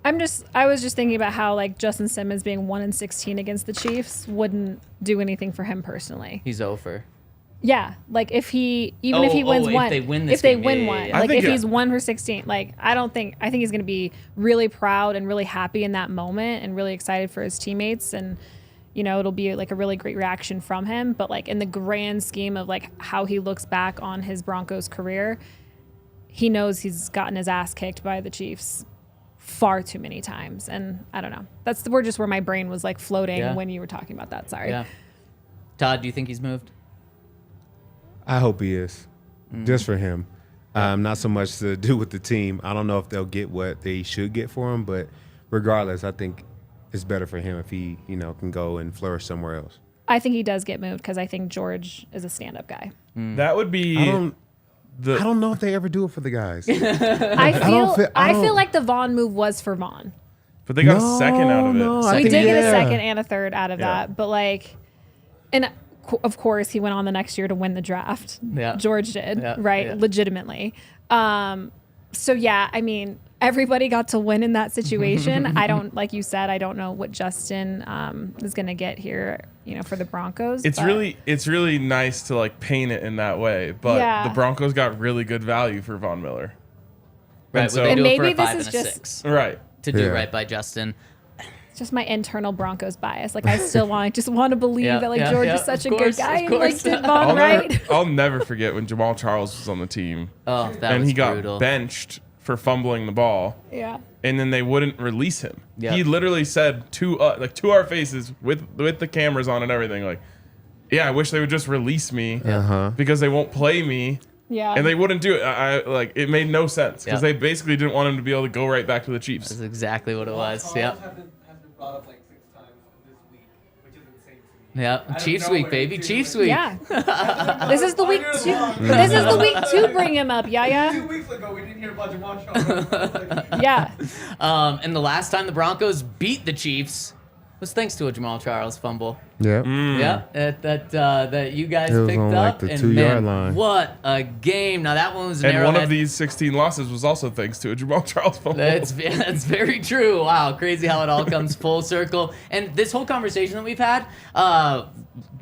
I was just thinking about how like Justin Simmons being 1-16 against the Chiefs wouldn't do anything for him personally. He's over. Yeah, like if he wins if one, they win this if they game, win yeah, one, yeah, yeah. like think, if yeah. he's 1-16, like I think he's going to be really proud and really happy in that moment and really excited for his teammates, and you know it'll be like a really great reaction from him. But like in the grand scheme of like how he looks back on his Broncos career, he knows he's gotten his ass kicked by the Chiefs far too many times, and I don't know. We're just where my brain was like floating when you were talking about that. Sorry. Yeah. Todd, do you think he's moved? I hope he is, just for him. Not so much to do with the team. I don't know if they'll get what they should get for him, but regardless, I think it's better for him if he, you know, can go and flourish somewhere else. I think he does get moved because I think George is a stand-up guy. That would be I don't know if they ever do it for the guys. I feel like the Vaughn move was for Vaughn. but they got a second out of it. I We think- did get a yeah. second and a third out of Yeah. that, but like, and of course he went on the next year to win the draft. Yeah. George did, Yeah, right? yeah. Legitimately. So yeah, I mean, everybody got to win in that situation. I don't, like you said, I don't know what Justin is going to get here, you know, for the Broncos. It's but- really nice to like paint it in that way, but Yeah. the Broncos got really good value for Von Miller. Right. And so- Would they And do it for maybe a this 5 is and a just- 6 Right. to do Yeah. right by Justin? It's just my internal Broncos bias. Like I still want to believe Yeah, that like yeah, George yeah, is such of a course, good guy of and like course. did Vaughn right. I'll never forget when Jamal Charles was on the team Oh, that and was he got brutal. benched for fumbling the ball, Yeah. and then they wouldn't release him. Yeah. He literally said to our faces with the cameras on and everything, like, "Yeah, I wish they would just release me because they won't play me." Yeah. And they wouldn't do it. I like it made no sense because Yeah. they basically didn't want him to be able to go right back to the Chiefs. That's exactly what it was. Charles Yeah. has been brought up like 6 times this week, which is insane to me. Yeah. Out of Chiefs nowhere, week, baby. too. Chiefs week. Yeah. This is the week to This is the week to bring him up, 2 yeah. weeks ago, we didn't hear about Jamal Charles. Yeah. And the last time the Broncos beat the Chiefs was thanks to a Jamal Charles fumble. Yeah. Yeah, that you guys It was picked on, like, up. the and 2-yard man, line. what a game! Now that one was an And one Arrowhead. of these 16 losses was also thanks to a Jamal Charles fumble. That's very true. Wow, crazy how it all comes full circle. And this whole conversation that we've had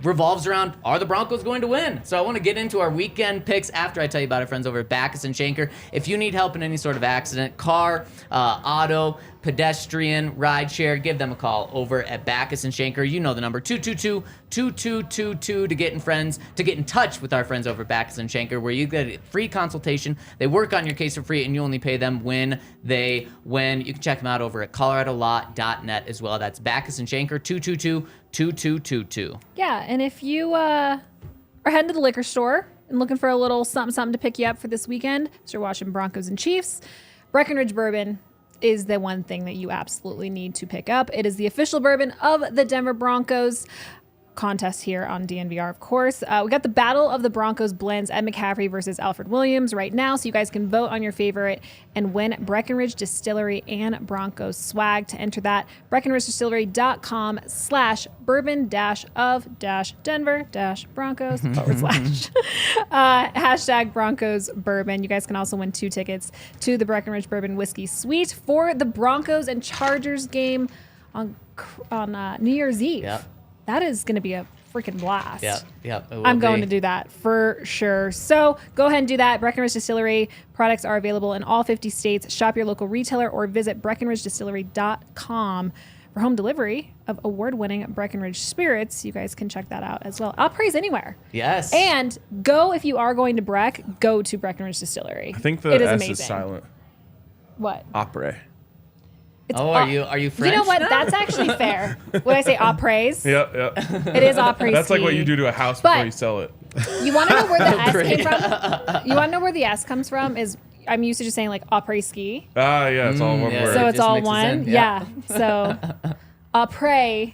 revolves around, are the Broncos going to win? So I want to get into our weekend picks after I tell you about our friends over at Backus and Shanker. If you need help in any sort of accident, car, auto, pedestrian, rideshare, give them a call over at Backus and Shanker. You know the number, 222-2222 to get in touch with our friends over at Backus and Shanker, where you get a free consultation. They work on your case for free, and you only pay them when they win. You can check them out over at coloradolaw.net as well. That's Backus and Shanker, 222-2222. Yeah, and if you are heading to the liquor store and looking for a little something to pick you up for this weekend, so you're watching Broncos and Chiefs, Breckenridge Bourbon is the one thing that you absolutely need to pick up. It is the official bourbon of the Denver Broncos. contest here on DNVR, of course. We got the Battle of the Broncos blends, Ed McCaffrey versus Alfred Williams right now, so you guys can vote on your favorite and win Breckenridge Distillery and Broncos swag. To enter that, breckenridgedistillery.com/bourbon-of-denver-broncos / hashtag Broncos Bourbon. You guys can also win 2 tickets to the Breckenridge Bourbon Whiskey Suite for the Broncos and Chargers game on New Year's Eve. Yep. That is going to be a freaking blast. Yep. I'm going to do that for sure. So go ahead and do that. Breckenridge Distillery products are available in all 50 states. Shop your local retailer or visit breckenridgedistillery.com for home delivery of award-winning Breckenridge spirits. You guys can check that out as well. I'll praise anywhere. Yes. And go, if you are going to Breck, go to Breckenridge Distillery. I think the it is S amazing. is silent. What? Opera. It's are you French? You know what? now? That's actually fair. When I say appraise, Yep. it is appraise. That's like what you do to a house before you sell it. You want to know where the S Great. came from? You want to know where the S comes from? Is I'm used to just saying like après ski. Yeah, it's all one yeah. word. So it it's just all mixes one. in, Yeah. So après.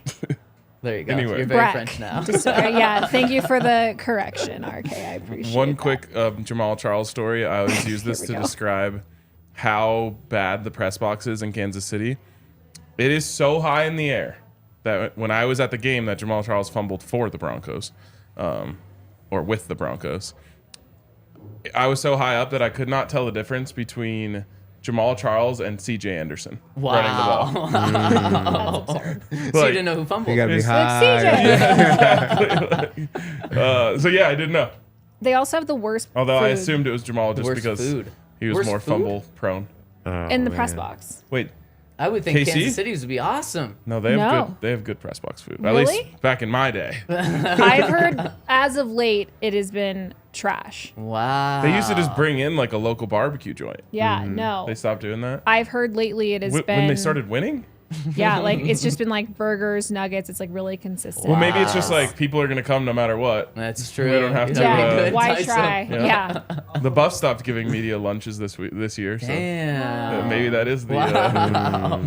There you go. Anyway. You're very Breck. French now. Yeah. Thank you for the correction, RK. I appreciate One that. quick Jamal Charles story. I always use this we to go. describe how bad the press box is in Kansas City. It is so high in the air that when I was at the game that Jamal Charles fumbled for the Broncos, or with the Broncos, I was so high up that I could not tell the difference between Jamal Charles and C.J. Anderson running the ball. Wow. That's absurd. So you Like, didn't know who fumbled. You got to be It's high. CJ. So yeah, I didn't know. They also have the worst Although I food assumed it was Jamal just Worst because food. he was Worst more food? fumble prone. in the press box. Wait, I would think KC? Kansas City's would be awesome. no, they have No. good. They have good press box food. At Really? least back in my day, I've heard as of late it has been trash. Wow. they used to just bring in like a local barbecue joint. Yeah, no. They stopped doing that I've heard lately it has been when they started winning. Yeah, like it's just been like burgers, nuggets. It's like really consistent. Well, maybe it's just like people are gonna come no matter what. That's true. We don't have to, That'd be uh, good, why Tyson. try? Yeah. The Buff stopped giving media lunches this year, so Damn. maybe that is the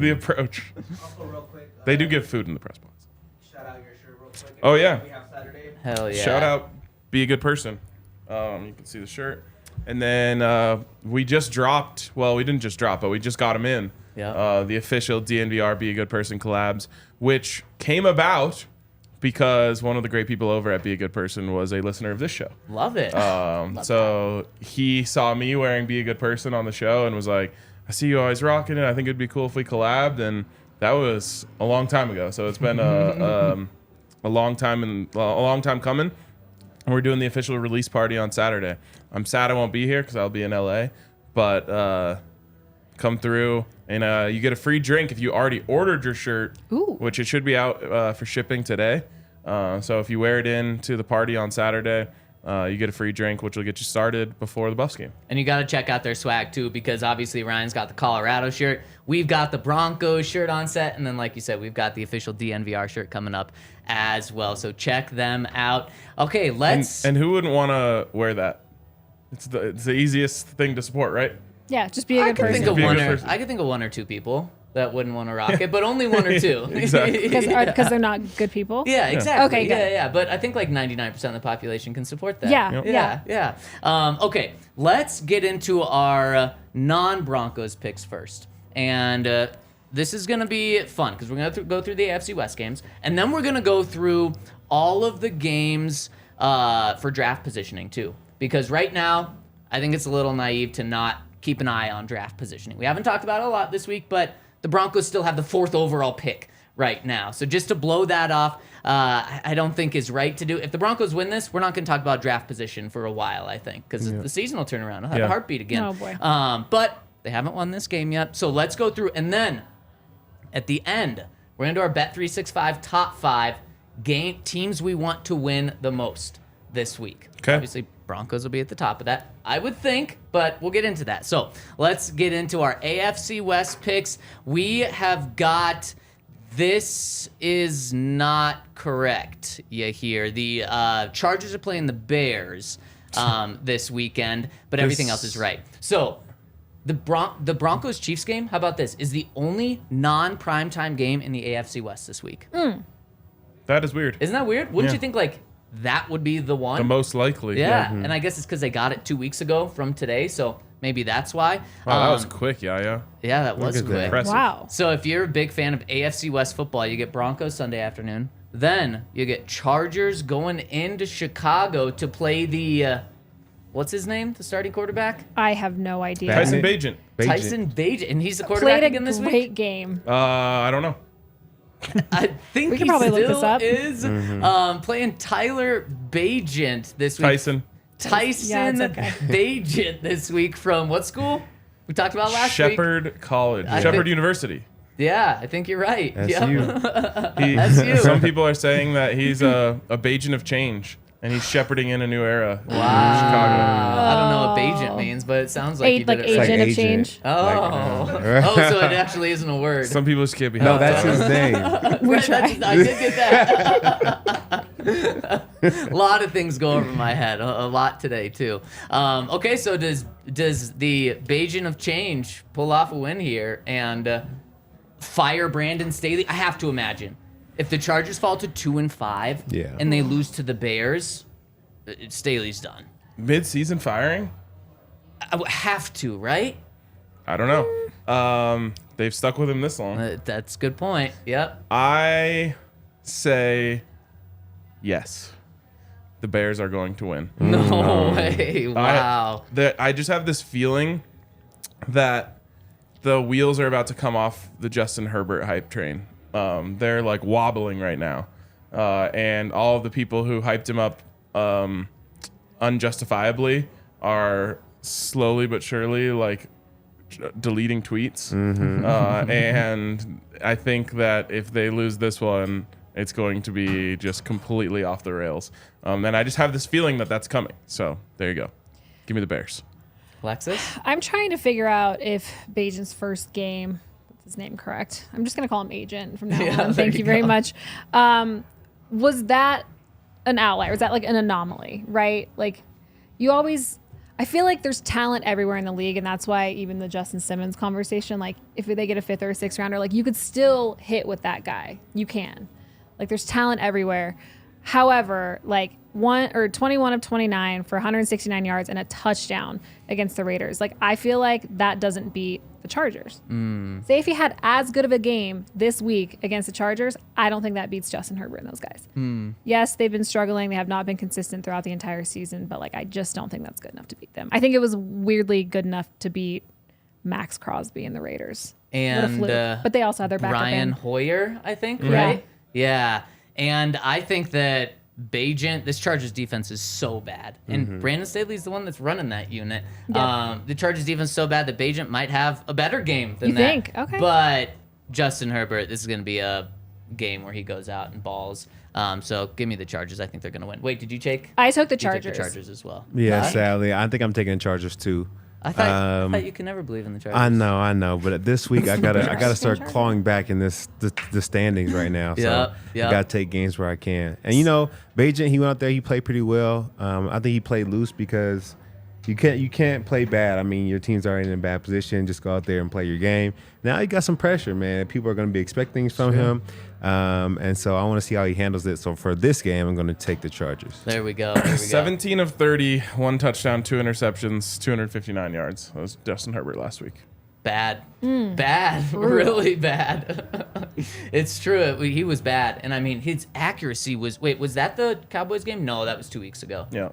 the approach. Also, real quick. They do give food in the press box. Shout out your shirt real quick. Oh, yeah. We have Saturday. Hell yeah. Shout out, be a good person. You can see the shirt, and then we just dropped. Well, we didn't just drop, but we just got them in. Yeah. The official DNVR Be a Good Person collabs, which came about because one of the great people over at Be a Good Person was a listener of this show. Love it. So he saw me wearing Be a Good Person on the show and was like, I see you always rocking it. I think it'd be cool if we collabed. And that was a long time ago. So it's been a long time coming. And we're doing the official release party on Saturday. I'm sad I won't be here because I'll be in LA, but come through and you get a free drink if you already ordered your shirt, Ooh. which it should be out for shipping today. So if you wear it in to the party on Saturday, you get a free drink, which will get you started before the Buffs game. And you got to check out their swag too, because obviously Ryan's got the Colorado shirt. We've got the Broncos shirt on set. And then, like you said, we've got the official DNVR shirt coming up as well. So check them out. Okay, let's. And who wouldn't want to wear that? It's the easiest thing to support, right? Yeah, just be a I good could person. think of Be a one good or person. I could think of one or two people that wouldn't want to rock it, but only one or two. Exactly. Because they're not good people. Yeah, exactly. Okay, good. Yeah. But I think like 99% of the population can support that. Yeah, Yep. Yeah. Okay, let's get into our non-Broncos picks first. And this is going to be fun because we're going to go through the AFC West games. And then we're going to go through all of the games for draft positioning too. Because right now, I think it's a little naive to not keep an eye on draft positioning. We haven't talked about it a lot this week, but the Broncos still have the 4th overall pick right now. So just to blow that off, I don't think is right to do. If the Broncos win this, we're not going to talk about draft position for a while, I think, because the season will turn around. It'll have a heartbeat again. Oh, boy. But they haven't won this game yet. So let's go through. And then at the end, we're going to do our Bet365 top 5 game teams we want to win the most this week. Okay. Obviously, Broncos will be at the top of that, I would think, but we'll get into that. So let's get into our AFC West picks. We have got, this is not correct, you hear. The Chargers are playing the Bears this weekend, but everything else is right. So the Broncos-Chiefs game, how about this, is the only non-primetime game in the AFC West this week. That is weird. Isn't that weird? Wouldn't Yeah. you think like that would be the one? The most likely. Yeah, and I guess it's because they got it 2 weeks ago from today, so maybe that's why. Wow, that was quick, yeah. Yeah, that was at that. quick. Impressive. Wow. So if you're a big fan of AFC West football, you get Broncos Sunday afternoon. Then you get Chargers going into Chicago to play the what's his name? The starting quarterback? I have no idea. Tyson Bagent. Tyson Bagent, and he's the quarterback Played a again this week. great game. I don't know. I think We can he probably look still this up. is playing Tyler Bagent this week. Tyson. Tyson Yeah, it's okay. Bagent this week from what school? We talked about last week. Shepherd College. I Shepherd think- University. Yeah, I think you're right. That's Yep. you. That's you. Some people are saying that he's a Bagent of change, and he's shepherding in a new era in Chicago. I don't know what Bagent means, but it sounds like you did Like it agent right. like of agent. change. Oh, so it actually isn't a word. Some people just can't be No, helped. that's his name. Right, I did get that. A lot of things go over my head. A lot today too. Okay, so does the Bagent of change pull off a win here and fire Brandon Staley? I have to imagine if the Chargers fall to 2-5, Yeah. and they lose to the Bears, Staley's done. Mid-season firing? I would have to, right? I don't know. They've stuck with him this long. That's a good point. Yep. I say yes. The Bears are going to win. No way. Wow. I just have this feeling that the wheels are about to come off the Justin Herbert hype train. They're like wobbling right now. And all of the people who hyped him up unjustifiably are slowly but surely like deleting tweets. And I think that if they lose this one, it's going to be just completely off the rails. And I just have this feeling that that's coming. So there you go. Give me the Bears. Alexis? I'm trying to figure out if Bagent's first game, that's his name correct? I'm just going to call him Agent from now Yeah, on. there Thank you you very go. much. Was that an outlier? Was that like an anomaly, right? Like you always, I feel like there's talent everywhere in the league, and that's why even the Justin Simmons conversation, like if they get a 5th or a 6th rounder, like you could still hit with that guy. You can. Like there's talent everywhere. However, like 21 of 29 for 169 yards and a touchdown against the Raiders. Like I feel like that doesn't beat the Chargers. Say if he had as good of a game this week against the Chargers, I don't think that beats Justin Herbert and those guys. Yes, they've been struggling. They have not been consistent throughout the entire season, but like I just don't think that's good enough to beat them. I think it was weirdly good enough to beat Max Crosby and the Raiders. What a And fluke. But they also had their backup Brian in. Hoyer, I think, Yeah. right? Yeah. And I think that Bagent, this Chargers defense is so bad. And Brandon Staley's the one that's running that unit. Yep. The Chargers defense is so bad that Bagent might have a better game than You that. think? Okay. But Justin Herbert, this is going to be a game where he goes out and balls. So give me the Chargers. I think they're going to win. Wait, did you take? I took the You took Chargers. the Chargers as well. Yeah, Right? sadly, I think I'm taking Chargers too. I thought you can never believe in the Chargers. I know, but this week I gotta start clawing back in the standings right now. So Yep. I gotta take games where I can. And you know, Bagent, he went out there, he played pretty well. I think he played loose because you can't play bad. I mean, your team's already in a bad position. Just go out there and play your game. Now you got some pressure, man. People are going to be expecting things from him, and so I want to see how he handles it. So for this game, I'm going to take the Chargers. There we go. There we go. 17 of 30, 1 touchdown, 2 interceptions, 259 yards. That was Justin Herbert last week. Bad. Bad. Really bad. It's true. He was bad. And I mean, his accuracy was. Wait, was that the Cowboys game? No, that was 2 weeks ago. Yeah.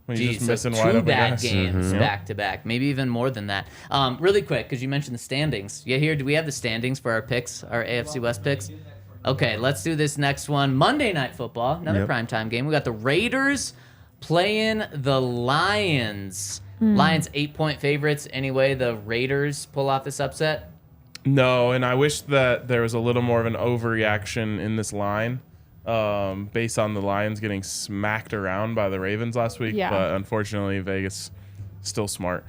When you're Jeez, just so missing 2 wide open bad guys. games back to back, maybe even more than that. Really quick, because you mentioned the standings. Yeah, here, do we have the standings for our picks, our AFC West picks? Okay, let's do this next one. Monday Night Football, another primetime game. We got the Raiders playing the Lions. Lions 8-point favorites. Anyway, the Raiders pull off this upset. No, and I wish that there was a little more of an overreaction in this line based on the Lions getting smacked around by the Ravens last week. Yeah. But unfortunately, Vegas still smart.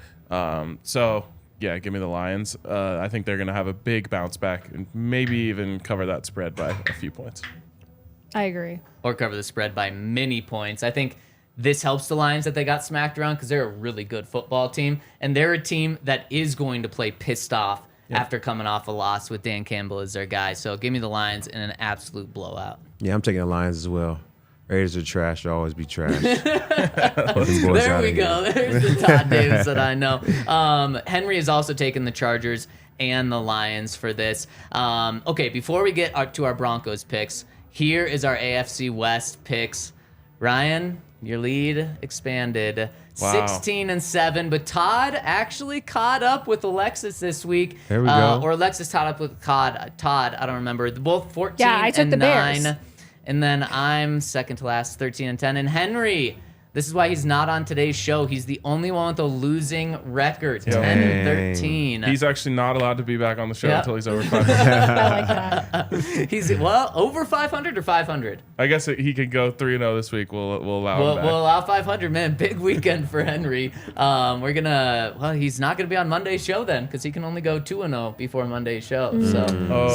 So, yeah, give me the Lions. I think they're going to have a big bounce back and maybe even cover that spread by a few points. I agree. Or cover the spread by many points. I think this helps the Lions that they got smacked around because they're a really good football team. And they're a team that is going to play pissed off after coming off a loss with Dan Campbell as their guy. So give me the Lions in an absolute blowout. Yeah, I'm taking the Lions as well. Raiders are trash. They'll always be trash. There we go. There's the Todd Davis that I know. Henry has also taken the Chargers and the Lions for this. Okay, before we get to our Broncos picks, here is our AFC West picks. Ryan, your lead expanded. Wow. 16-7, but Todd actually caught up with Alexis this week. There we go. Or Alexis caught up with Todd. I don't remember. Both 14 Yeah, I took and the 9. Bears. And then I'm second to last, 13-10. And Henry, this is why he's not on today's show. He's the only one with a losing record, 10-13. He's actually not allowed to be back on the show Yep. until he's over 500. I like that. He's over 500 or 500. I guess he could go 3-0 this week. We'll allow him back. We'll allow 500, man. Big weekend for Henry. He's not gonna be on Monday's show then, because he can only go 2-0 before Monday's show. So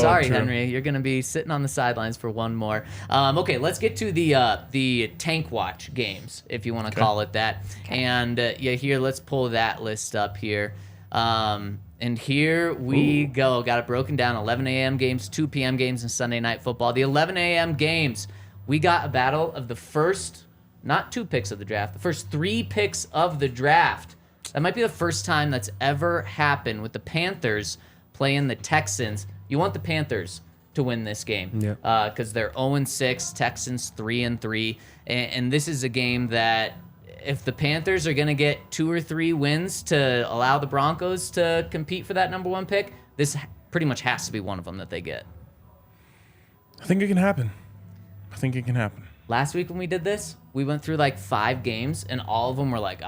sorry, true. Henry, you're gonna be sitting on the sidelines for one more. Okay, let's get to the Tank Watch games, if you want to call it that. And here, let's pull that list up here. And here we go. Got it broken down. 11 a.m. games, 2 p.m. games, and Sunday Night Football. The 11 a.m. games, we got a battle of the first, not 2 picks of the draft, the first 3 picks of the draft. That might be the first time that's ever happened with the Panthers playing the Texans. You want the Panthers to win this game because they're 0-6, Texans 3-3. And this is a game that if the Panthers are going to get 2 or 3 wins to allow the Broncos to compete for that number 1 pick, this pretty much has to be one of them that they get. I think it can happen. Last week when we did this, we went through like 5 games, and all of them were like,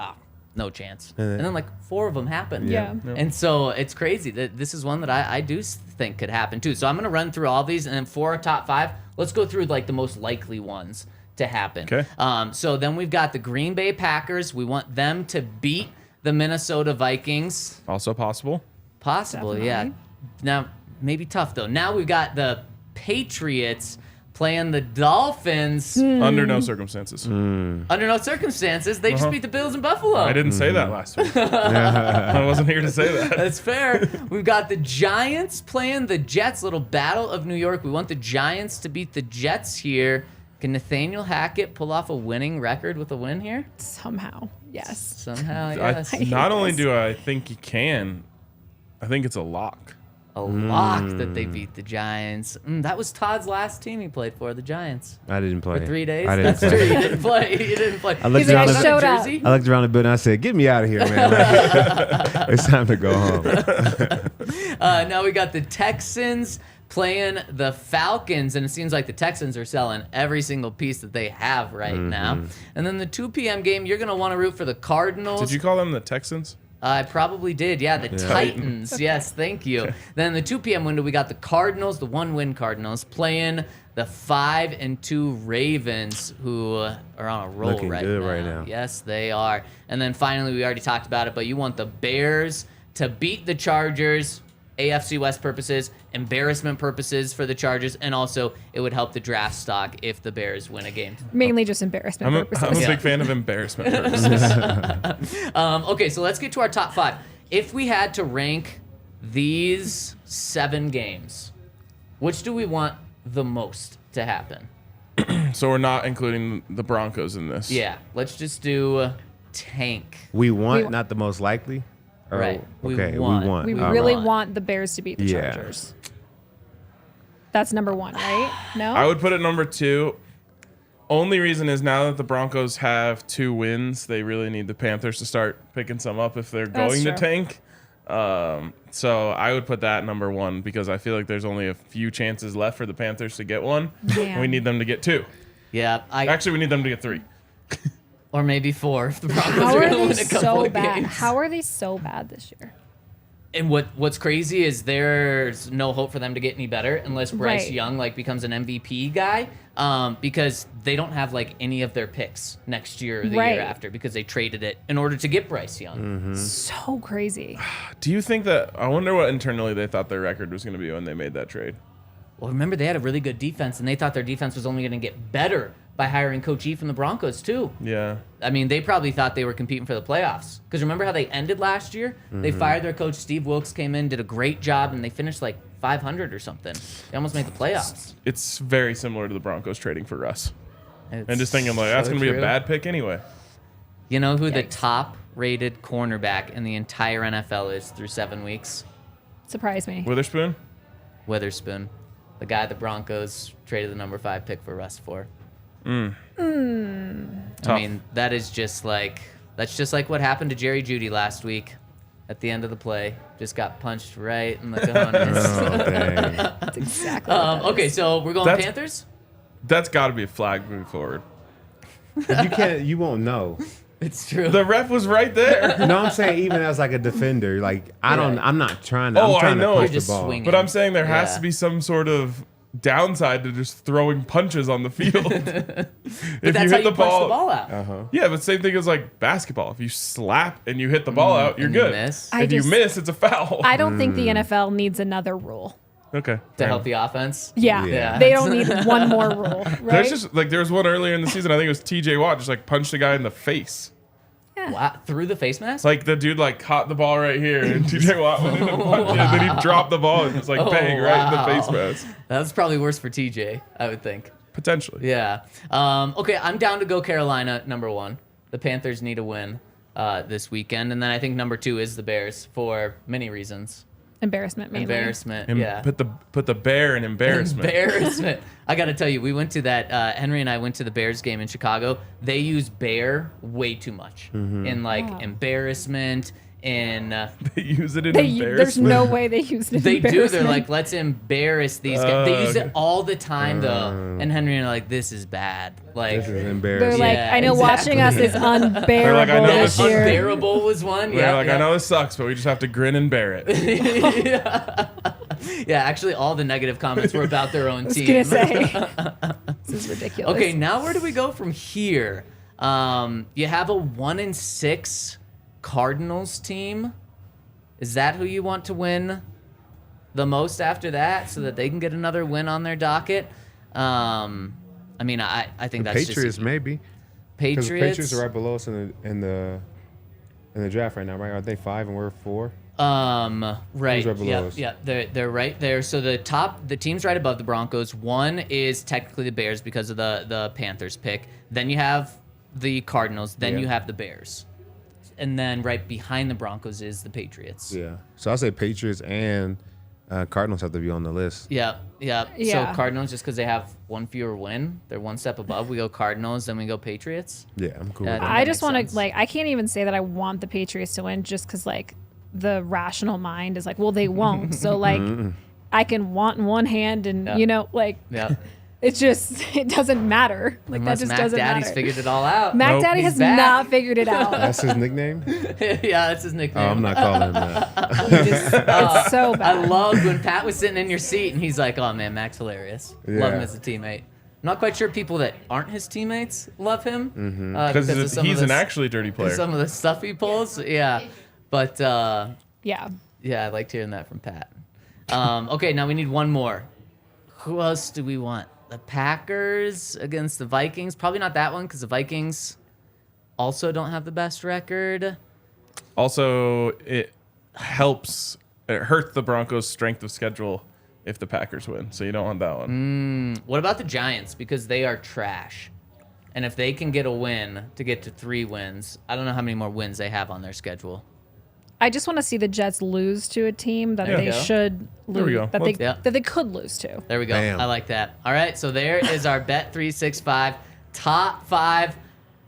no chance. And then like 4 of them happened. Yeah. And so it's crazy that this is one that I do think could happen too. So I'm going to run through all these, and then for our top 5, let's go through like the most likely ones to happen. Okay. So then we've got the Green Bay Packers. We want them to beat the Minnesota Vikings. Also possible. Possible, Definitely. yeah. Now, maybe tough though. Now we've got the Patriots playing the Dolphins. Under no circumstances. Under no circumstances, they just beat the Bills in Buffalo. I didn't say that last week. I wasn't here to say that. That's fair. We've got the Giants playing the Jets. Little battle of New York. We want the Giants to beat the Jets here. Can Nathaniel Hackett pull off a winning record with a win here? Somehow, yes. Somehow, yes. Not only do I think he can, I think it's a lock. A lock that they beat the Giants. That was Todd's last team he played for, the Giants. I didn't play. For 3 days? I didn't That's true. play. You didn't play. You didn't play. I looked He's like, around I the- showed up. Jersey? I looked around the building. I said, "Get me out of here, man! It's time to go home." Now we got the Texans playing the Falcons, and it seems like the Texans are selling every single piece that they have right now. And then the 2 p.m. game, you're going to want to root for the Cardinals. Did you call them the Texans? I probably did. Yeah, the Titans. Yes, thank you. Then the 2 p.m. window, we got the Cardinals, the 1-win Cardinals, playing the 5-2 Ravens, who are on a roll Looking right good now. right now. Yes, they are. And then finally, we already talked about it, but you want the Bears to beat the Chargers, AFC West purposes, embarrassment purposes for the Chargers, and also it would help the draft stock if the Bears win a game. Mainly just embarrassment I'm a purposes. big fan of embarrassment purposes. Okay, so let's get to our top 5. If we had to rank these 7 games, which do we want the most to happen? So we're not including the Broncos in this. Yeah, let's just do tank. We want, not the most likely. Or- Right. We Okay, want. we want. We All really right. want the Bears to beat the Yeah. Chargers. That's number 1, right? No? I would put it number 2. Only reason is now that the Broncos have 2 wins, they really need the Panthers to start picking some up if they're That's going to true. tank. So I would put that number 1 because I feel like there's only a few chances left for the Panthers to get 1. Man. We need them to get 2. Yeah, Actually, we need them to get 3. or maybe 4 if the Broncos How are are going to they win a couple so of bad? games. How are they so bad this year? And what's crazy is there's no hope for them to get any better unless Bryce Right. Young becomes an MVP guy, because they don't have any of their picks next year or the Right. year after because they traded it in order to get Bryce Young. So crazy. Do you think that? I wonder what internally they thought their record was going to be when they made that trade. Well, remember they had a really good defense and they thought their defense was only going to get better by hiring Coach E from the Broncos too. Yeah. I mean, they probably thought they were competing for the playoffs. Because remember how they ended last year? They fired their coach. Steve Wilkes came in, did a great job, and they finished like 500 or something. They almost made the playoffs. It's very similar to the Broncos trading for Russ. It's And just thinking, like, that's so going to be a true. bad pick anyway. You know who the Yikes. top-rated cornerback in the entire NFL is through 7 weeks? Surprise me. Witherspoon? Witherspoon. The guy the Broncos traded the number 5 pick for Russ for. Tough. I mean, that's just like what happened to Jerry Jeudy last week at the end of the play. Just got punched right in the cojones. Oh, dang. That's exactly. What that Okay, is. so we're going That's- Panthers? That's got to be a flag moving forward. You won't know. It's true. The ref was right there. No, I'm saying even as like a defender, like I'm not trying to. Oh, I'm trying I know. to You're push just the ball. swinging. But I'm saying there has Yeah. to be some sort of downside to just throwing punches on the field. If But that's how you punch the ball out. Yeah, but same thing as like basketball. If you slap and you hit the ball out, you're and you good. miss. If you miss, it's a foul. I don't think the NFL needs another rule. Okay. To help the offense. Yeah, Yeah. they don't need one more rule, right? There's just like there was one earlier in the season. I think it was T.J. Watt just like punched a guy in the face. Wow. Through the face mask? Like the dude like caught the ball right here, and T.J. Watt went in and punched it, and then he dropped the ball and just like bang right in the face mask. That's probably worse for TJ, I would think. Potentially. Yeah. Okay, I'm down to go Carolina, number 1. The Panthers need a win this weekend. And then I think number 2 is the Bears for many reasons. Embarrassment, mainly. Embarrassment. And yeah. put the bear in embarrassment. Embarrassment. I got to tell you, we went to that, Henry and I went to the Bears game in Chicago. They use bear way too much in like Wow. embarrassment, in. They use it in There's embarrassment. no way they use it. They do. They're like, let's embarrass these guys. They use it Okay. all the time, though. And Henry and I are like, this is bad. Like, This is They're embarrassing. like, Yeah, I know exactly. watching us is unbearable I know that this year. unbearable was one. They're Yeah, like, yeah. I know this sucks, but we just have to grin and bear it. Yeah, actually, all the negative comments were about their own I was team. gonna say, this is ridiculous. Okay, now where do we go from here? You have a 1-6 Cardinals team. Is that who you want to win the most after that, so that they can get another win on their docket? I mean, I think that's Patriots just maybe. Because the Patriots. Patriots are right below us in the draft right now, right? Aren't they 5 and we're 4? Right. Who's right below Yeah, us? yeah, they're right there. So the team's right above the Broncos. 1 is technically the Bears because of the Panthers pick. Then you have the Cardinals. Then Yeah. you have the Bears, and then right behind the Broncos is the Patriots. Yeah. So I'll say Patriots and Cardinals have to be on the list. Yeah, yeah. Yeah. So Cardinals, just because they have one fewer win, they're one step above. We go Cardinals, then we go Patriots. Yeah, I'm cool. Yeah, with I that. I that just makes want sense. to I can't even say that I want the Patriots to win just because like the rational mind is like, well, they won't. So like, I can want in one hand and Yeah. like Yeah. it's just it doesn't matter. Like Unless that just Mac doesn't Daddy's matter. figured it all out. Mac Nope. Daddy He's has back. not figured it out. That's his nickname? Yeah, that's his nickname. Oh, I'm not calling him that. It's so I bad. loved when Pat was sitting in your seat and he's like, "Oh man, Mac's hilarious. Love him Yeah. as a teammate." I'm not quite sure people that aren't his teammates love him Because of some of he's the an actually dirty player. some of the stuff he pulls. Yeah, but Yeah. yeah, I liked hearing that from Pat. Okay, now we need one more. Who else do we want? The Packers against the Vikings. Probably not that one because the Vikings also don't have the best record. Also, it hurts the Broncos' strength of schedule if the Packers win. So you don't want that one. What about the Giants? Because they are trash. And if they can get a win to get to 3 wins, I don't know how many more wins they have on their schedule. I just want to see the Jets lose to a team that There they we go. should There we lose, go. that Let's- they Yeah. that they could lose to. There we go. Bam. I like that. All right, so there is our Bet 365 top 5.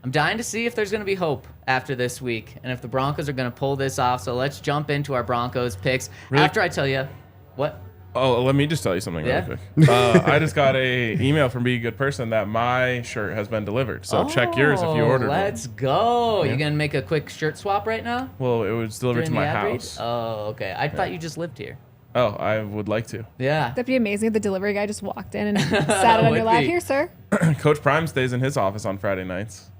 I'm dying to see if there's going to be hope after this week and if the Broncos are going to pull this off. So let's jump into our Broncos picks. Really? After I tell you what? Oh, let me just tell you something Yeah. real quick. I just got a email from Be a Good Person that my shirt has been delivered. So check yours if you Oh, ordered one. Let's go. Yeah. You going to make a quick shirt swap right now? Well, it was delivered to During my the ad read? house. Oh, okay. I thought you just lived here. Oh, I would like to. Yeah. That'd be amazing if the delivery guy just walked in and sat it on Would your lap. be. Here, sir. Coach Prime stays in his office on Friday nights.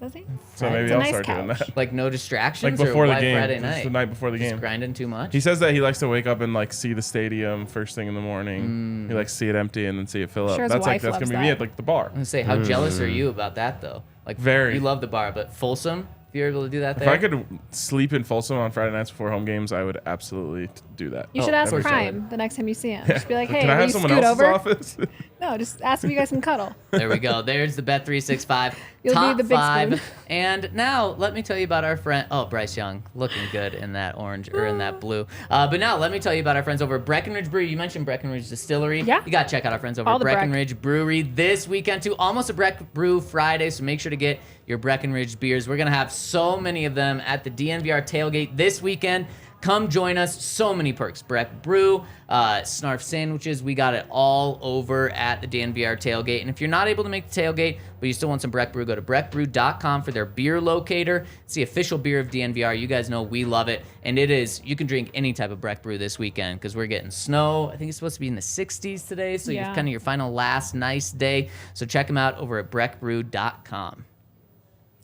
Does he? So maybe It's a I'll nice start doing couch. that. Like no distractions Like before or the why game. Friday Just night? the night before the Just game. grinding too much? He says that he likes to wake up and like see the stadium first thing in the morning. He likes to see it empty and then see it fill up. Sure his That's wife gonna loves be me that. at like the bar. I'm gonna say, how jealous are you about that though? Like Very. You love the bar, but Folsom, if you're able to do that If there. I could sleep in Folsom on Friday nights before home games, I would absolutely do that. You should ask that'd be Prime the next time you see him. Just be like, hey, Can I will have you someone scoot else's over? office? No, just ask if you guys can cuddle. There we go. There's the Bet365 You'll top need the big 5. spoon. And now let me tell you about our friend. Oh, Bryce Young, looking good in that orange or in that blue. But now let me tell you about our friends over at Breckenridge Brewery. You mentioned Breckenridge Distillery. Yeah. You got to check out our friends over All at the Breck. Breckenridge Brewery this weekend too. Almost a Breck Brew Friday, so make sure to get your Breckenridge beers. We're gonna have so many of them at the DNVR tailgate this weekend. Come join us. So many perks. Breck Brew, Snarf sandwiches. We got it all over at the DNVR tailgate. And if you're not able to make the tailgate, but you still want some Breck Brew, go to breckbrew.com for their beer locator. It's the official beer of DNVR. You guys know we love it. And it is, you can drink any type of Breck Brew this weekend because we're getting snow. I think it's supposed to be in the 60s today. So you're Yeah. kind of your final last nice day. So check them out over at breckbrew.com.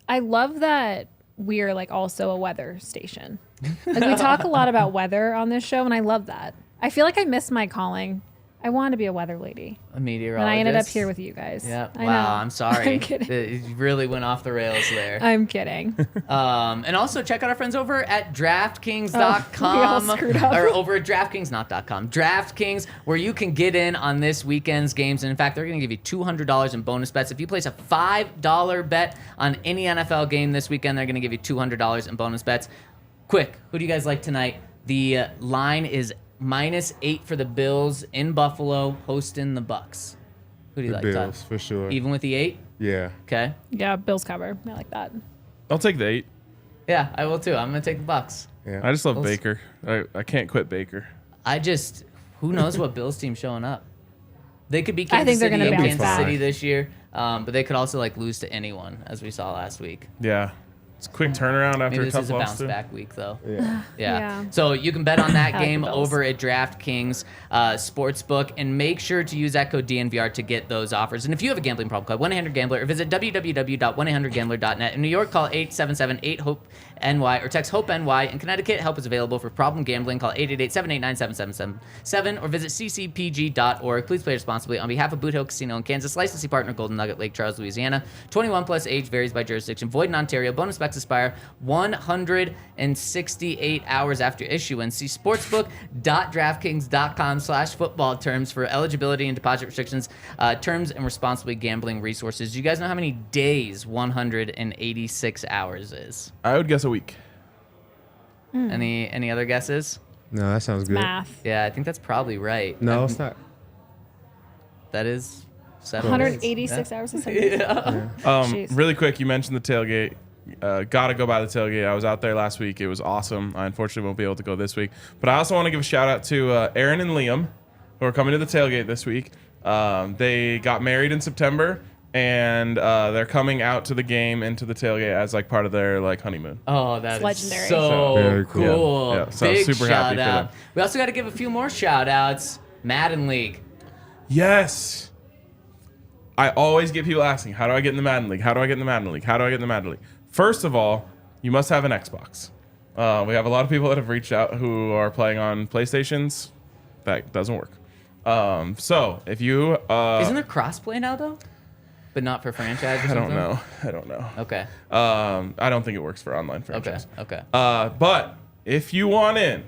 I love that we're like also a weather station. Like we talk a lot about weather on this show, and I love that. I feel like I miss my calling. I want to be a weather lady, A meteorologist. and I ended up here with you guys. Yeah. I Wow. know. I'm sorry. I'm kidding. You really went off the rails there. I'm kidding. And also check out our friends over at DraftKings.com. Oh, we all screwed up. Or over at DraftKings, not .com. DraftKings, where you can get in on this weekend's games. And in fact, they're going to give you $200 in bonus bets. If you place a $5 bet on any NFL game this weekend, they're going to give you $200 in bonus bets. Quick, who do you guys like tonight? The line is -8 for the Bills in Buffalo, hosting the Bucks. Who do you The like, Todd? Bills, for sure. Even with the 8? Yeah. Okay. Yeah, Bills cover. I like that. I'll take the 8. Yeah, I will too. I'm going to take the Bucks. Yeah. I just love Bills. Baker. I can't quit Baker. Who knows what Bills team showing up? They could be I Kansas think they're City gonna and bounce Kansas back. City this year, but they could also like lose to anyone, as we saw last week. Yeah. It's a quick turnaround after Maybe a this tough is a loss. bounce too. back week though. Yeah. Yeah. Yeah. So you can bet on that I like game the Bills. over at DraftKings Sportsbook, and make sure to use that code DNVR to get those offers. And if you have a gambling problem, call 1-800-GAMBLER or visit www.1800gambler.net. In New York, call 877-8-HOPE-NY or text HOPE-NY. In Connecticut, help is available for problem gambling. Call 888-789-7777 or visit ccpg.org. Please play responsibly. On behalf of Boot Hill Casino in Kansas, licensee partner Golden Nugget, Lake Charles, Louisiana. 21 plus, age varies by jurisdiction. Void in Ontario. Bonus bets expire 168 hours after issuance. See sportsbook.draftkings.com/football terms for eligibility and deposit restrictions, terms and responsibly gambling resources. Do you guys know how many days 186 hours is? I would guess a week. Any other guesses? No, that sounds good. Math. Yeah, I think that's probably right. No, it's not. That is 7 days. 186 hours of Sunday. Jeez. Really quick, you mentioned the tailgate. Gotta go by the tailgate. I was out there last week. It was awesome. I unfortunately won't be able to go this week. But I also want to give a shout out to Aaron and Liam, who are coming to the tailgate this week. They got married in September, and they're coming out to the game and to the tailgate as like part of their like honeymoon. Oh, that is legendary. so Very cool. cool. Yeah, so Big super shout happy for out. them. We also got to give a few more shout outs. Madden League. Yes. I always get people asking, how do I get in the Madden League? How do I get in the Madden League? How do I get in the Madden League? First of all, you must have an Xbox. We have a lot of people that have reached out who are playing on PlayStations. That doesn't work. So if you... Isn't there crossplay now, though? But not for franchise or I something? don't know. Okay. I don't think it works for online Okay. franchise. Okay. But if you want in,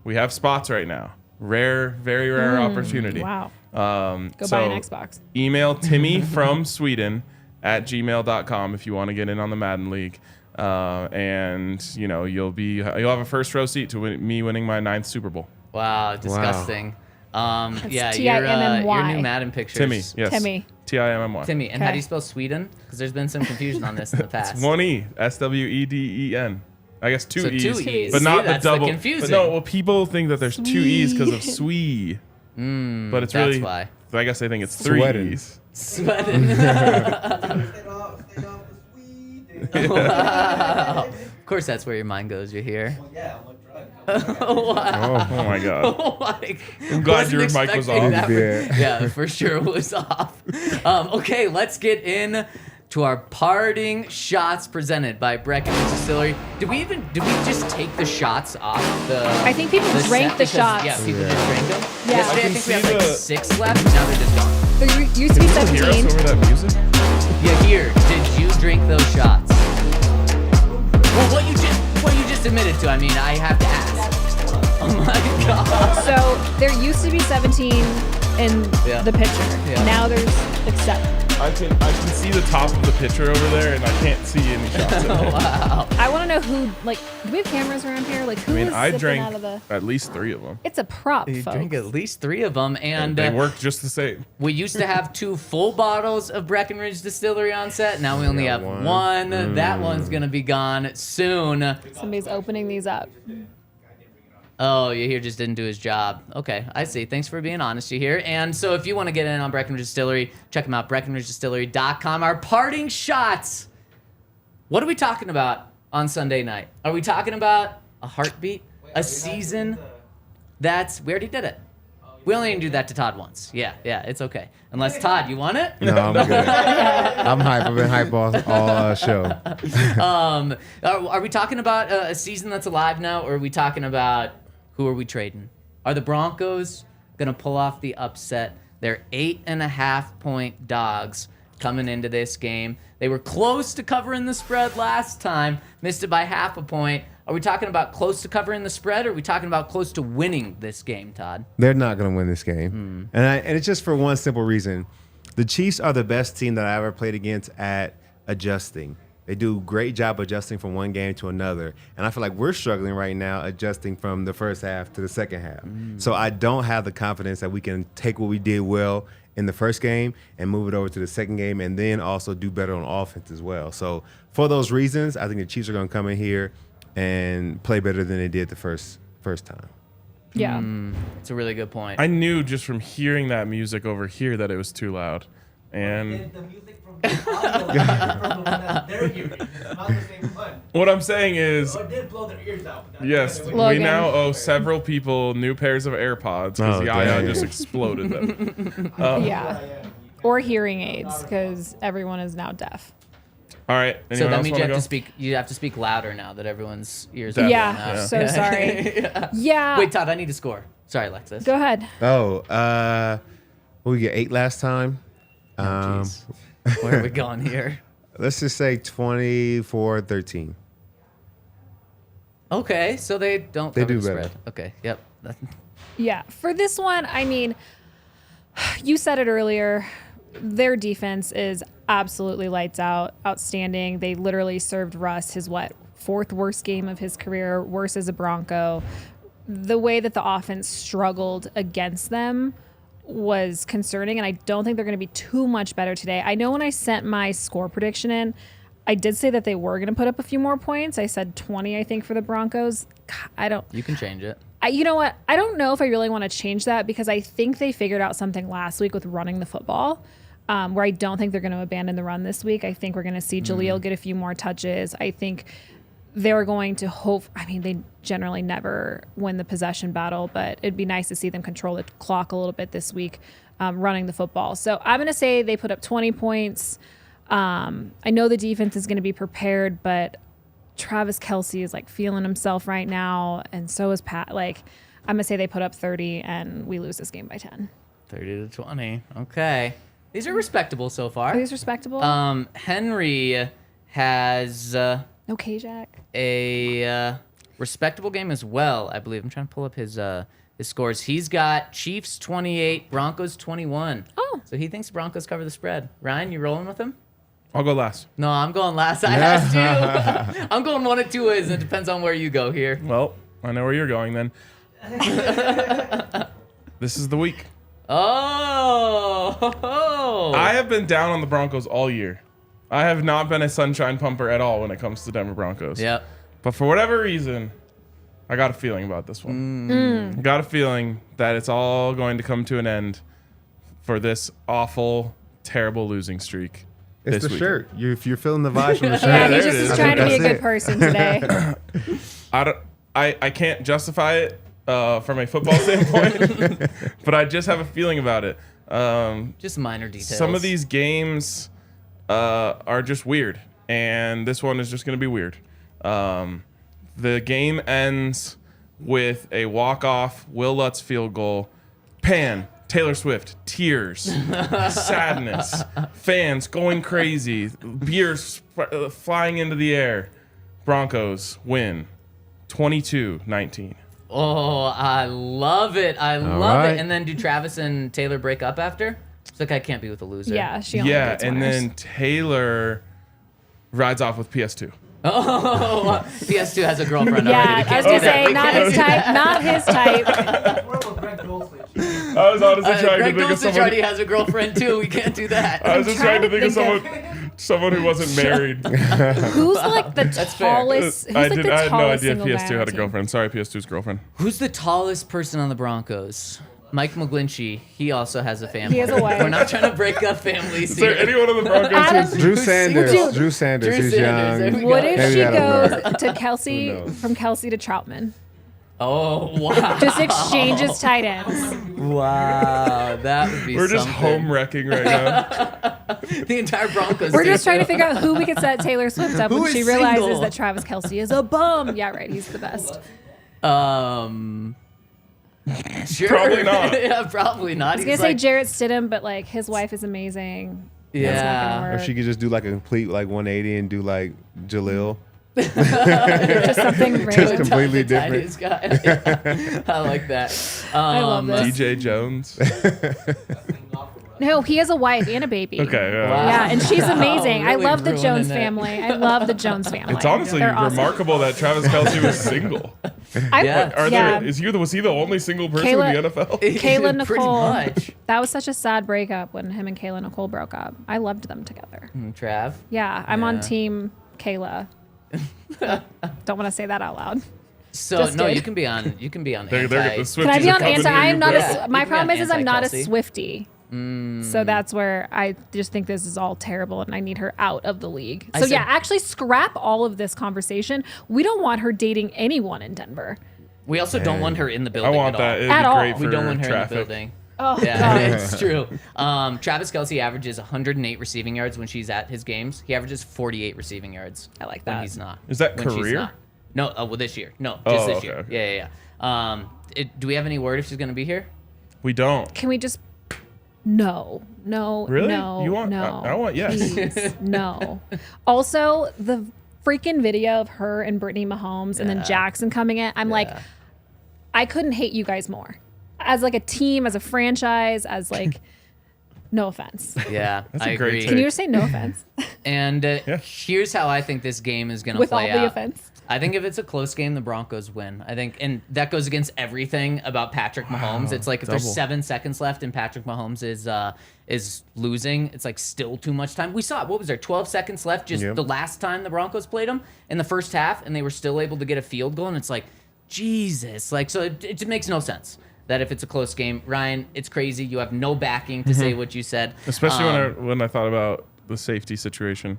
we have spots right now. Very rare opportunity. Wow. Um, Go buy an Xbox. Email Timmy from Sweden at gmail.com if you want to get in on the Madden League. And you'll have a first row seat to me winning my 9th Super Bowl. Wow, disgusting. Yeah, Timmy. your new Madden pictures. Timmy, yes. Timmy. Timmy. Timmy. And how Okay. do you spell Sweden? Because there's been some confusion on this in the past. It's one E, Sweden. I guess two So E's, 2 E's. but See, not that's the double. confusing. But no, well, people think that there's 2 E's because of Swee. But it's that's really, why. I guess they think it's 3 Sweden. E's. Sweden. Stay off the Sweden. Wow. Of course, that's where your mind goes. You're here. Well, yeah, I'm like, drunk. Wow. Oh my God. Oh my! I'm glad Wasn't your mic was expecting off. that for- Yeah. yeah, for sure was off. Okay, let's get in to our parting shots presented by Breckenridge Distillery. Did we just take the shots off the? I think people drank set the because- shots. Yeah, people just drank them. Yeah. Yesterday, I can think we had see like the- 6 left. Now they're just gone. There used to be Hear us 17. over that music? Yeah, here. Did you drink those shots? Well, what you just admitted to. I mean, I have to ask. Oh my god. So there used to be 17 in Yeah. the pitcher. Yeah. Now there's like 7. I can see the top of the picture over there, and I can't see any shots in it. Wow. I want to know who, like, do we have cameras around here? Like, who I mean, is I sipping drank out of the... at least 3 of them. It's a prop, You folks. drink at least 3 of them, and They work just the same. we used to have 2 full bottles of Breckenridge Distillery on set. Now we only got have one. one. That one's gonna be gone soon. Somebody's opening these up. Oh, you here just didn't do his job. Okay, I see. Thanks for being honest, you here. And so if you want to get in on Breckenridge Distillery, check them out, BreckenridgeDistillery.com. Our parting shots. What are we talking about on Sunday night? Are we talking about a heartbeat? A season? We already did it. We only didn't do that to Todd once. Yeah, it's okay. Unless, Todd, you want it? No, I'm good. I'm hype. I've been hype all show. Are we talking about a season that's alive now, or are we talking about who are we trading? Are the Broncos going to pull off the upset? They're 8.5-point dogs coming into this game. They were close to covering the spread last time, missed it by 0.5 point. Are we talking about close to covering the spread, or are we talking about close to winning this game, Todd? They're not going to win this game. And it's just for one simple reason. The Chiefs are the best team that I ever played against at adjusting. They do a great job adjusting from one game to another. And I feel like we're struggling right now adjusting from the first half to the second half. So I don't have the confidence that we can take what we did well in the first game and move it over to the second game and then also do better on offense as well. So for those reasons, I think the Chiefs are going to come in here and play better than they did the first time. Yeah. It's a really good point. I knew just from hearing that music over here that it was too loud. And The music from the audio is different from the one that they're hearing. It's not the same one. what I'm saying is, So it did blow their ears out. That's yes, why we they- Logan. now owe several people new pairs of AirPods because Oh, Yaya dang. just exploded them. Yeah. Or hearing aids, because everyone is now deaf. All right. So Anyone that else means want you to have go? to speak. You have to speak louder now that everyone's ears. Definitely. are Yeah, now. so sorry. Yeah. Wait, Todd, I need to score. Sorry, Alexis. Go ahead. What we get 8 last time? Jeez. Where are we going here? Let's just say 24-13. Okay, so they don't. They cover do the better. spread. Okay, yep. Yeah. For this one, I mean, you said it earlier. Their defense is absolutely lights out, outstanding. They literally served Russ his 4th worst game of his career, worse as a Bronco. The way that the offense struggled against them was concerning, and I don't think they're going to be too much better today. I know when I sent my score prediction in, I did say that they were going to put up a few more points. I said 20, I think, for the Broncos. God, You can change it. you know what? I don't know if I really want to change that because I think they figured out something last week with running the football, where I don't think they're going to abandon the run this week. I think we're going to see Jewell get a few more touches. I think they're going to hope. I mean, they generally never win the possession battle, but it'd be nice to see them control the clock a little bit this week, running the football. So I'm going to say they put up 20 points. I know the defense is going to be prepared, but Travis Kelce is like feeling himself right now, and so is Pat. Like, I'm gonna say they put up 30 and we lose this game by 10. 30-20. Okay, these are respectable so far. Are these respectable? Henry has no K-Jack. a respectable game as well, I believe. I'm trying to pull up his scores. He's got Chiefs 28, Broncos 21. Oh. So he thinks Broncos cover the spread. Ryan, you rolling with him? I'll go last. No, I'm going last. I asked you. I'm going one of 2 ways. It depends on where you go here. Well, I know where you're going then. This is the week. Oh. I have been down on the Broncos all year. I have not been a sunshine pumper at all when it comes to Denver Broncos. Yep. But for whatever reason, I got a feeling about this one. I got a feeling that it's all going to come to an end for this awful, terrible losing streak. It's this the weekend. shirt. If you're feeling the vibes from the shirt. Yeah, there he's it just is. is trying to be a That's good it. person today. I can't justify it from a football standpoint, but I just have a feeling about it. Just minor details. Some of these games are just weird, and this one is just going to be weird. The game ends with a walk-off Will Lutz field goal. Pan, Taylor Swift, tears, sadness, fans going crazy, beers flying into the air. Broncos win 22-19. Oh, I love it. I love right. it. And then do Travis and Taylor break up after? It's like I can't be with a loser. Yeah, she only Yeah, gets and winners. then Taylor rides off with PS2. Oh, PS2 has a girlfriend Yeah, already. I was gonna say not his type. Not his type. We're with Greg Goldfish. I was honestly trying Greg to think of Dulcich someone. already has a girlfriend too. We can't do that. I was just trying to think of trying someone who wasn't married. Who's like the fair. tallest? Who's I like had the no tallest idea single guy PS2 on had a the girlfriend. Sorry, PS2's girlfriend. Who's the tallest person on the Broncos? Mike McGlinchey. He also has a family. He has a wife. We're not trying to break up families Is there here. anyone on the Broncos Adam- who's Drew Sanders. Dude. Drew Sanders. Drew He's Sanders, there we young. go. What if Maybe she that'll goes work. to Kelsey Who knows? from Kelsey to Troutman? Oh, wow. Just exchanges tight ends. Wow. That would be We're just something. home wrecking right now. The entire Broncos We're team. just trying to figure out who we could set Taylor Swift up Who when is she realizes single? that Travis Kelsey is a bum. Yeah, right. He's the best. Probably Sure. not. Yeah, probably not. I was gonna say Jarrett Stidham, but like his wife is amazing. That's not Yeah. gonna Or work. she could just do like a complete like 180 and do like Jalil. Just something Just random. completely The tiniest guy. Yeah. I like that. I love this. DJ Jones. No, he has a wife and a baby. Okay. Wow. Yeah, and she's amazing. I Really love the ruining Jones it. family. I love the Jones family. It's honestly They're awesome. remarkable that Travis Kelce was single. Yeah. Was he the only single person Kayla- in the NFL? Kayla Pretty Nicole. much. That was such a sad breakup when him and Kayla Nicole broke up. I loved them together. Trav. Yeah, I'm on Yeah. team Kayla. Don't want to say that out loud. So Just no, kidding. you can be on. You can be on. They're anti. the Swifties Can I be are on coming anti? to I you, am not bro. a. My You can be problem on is I'm not a anti-Kelsey. Swiftie. So that's where I just think this is all terrible and I need her out of the league. I So said- yeah, actually scrap all of this conversation. We don't want her dating anyone in Denver. We also don't want her in the I building. want at that. All. It'd At be all. great for We don't want her traffic. in the building. Oh, Yeah, God. it's true. Travis Kelce averages 108 receiving yards when she's at his games. He averages 48 receiving yards. I like when that. he's not. Is that when she's career? not. No, well, this year. No, just Oh, this okay, year. okay. Yeah. Do we have any word if she's going to be here? We don't. Can we just? No, Really? no, You want- no. I want yes. Please, no. Also, the freaking video of her and Brittany Mahomes and Yeah. then Jackson coming in. I'm like, I couldn't hate you guys more. As like a team, as a franchise, as like, no offense. Yeah, That's I a great agree. take. Can you just say no offense And here's how I think this game is going to with play all the out. offense? I think if it's a close game, the Broncos win. I think, and that goes against everything about Patrick Mahomes. It's like if there's double. 7 seconds left and Patrick Mahomes is losing, it's like still too much time. We saw it. What was there? 12 seconds left just Yep. the last time the Broncos played them in the first half, and they were still able to get a field goal. And it's like, Jesus, like so it makes no sense that if it's a close game, Ryan, it's crazy. You have no backing to say what you said, Especially when I thought about the safety situation.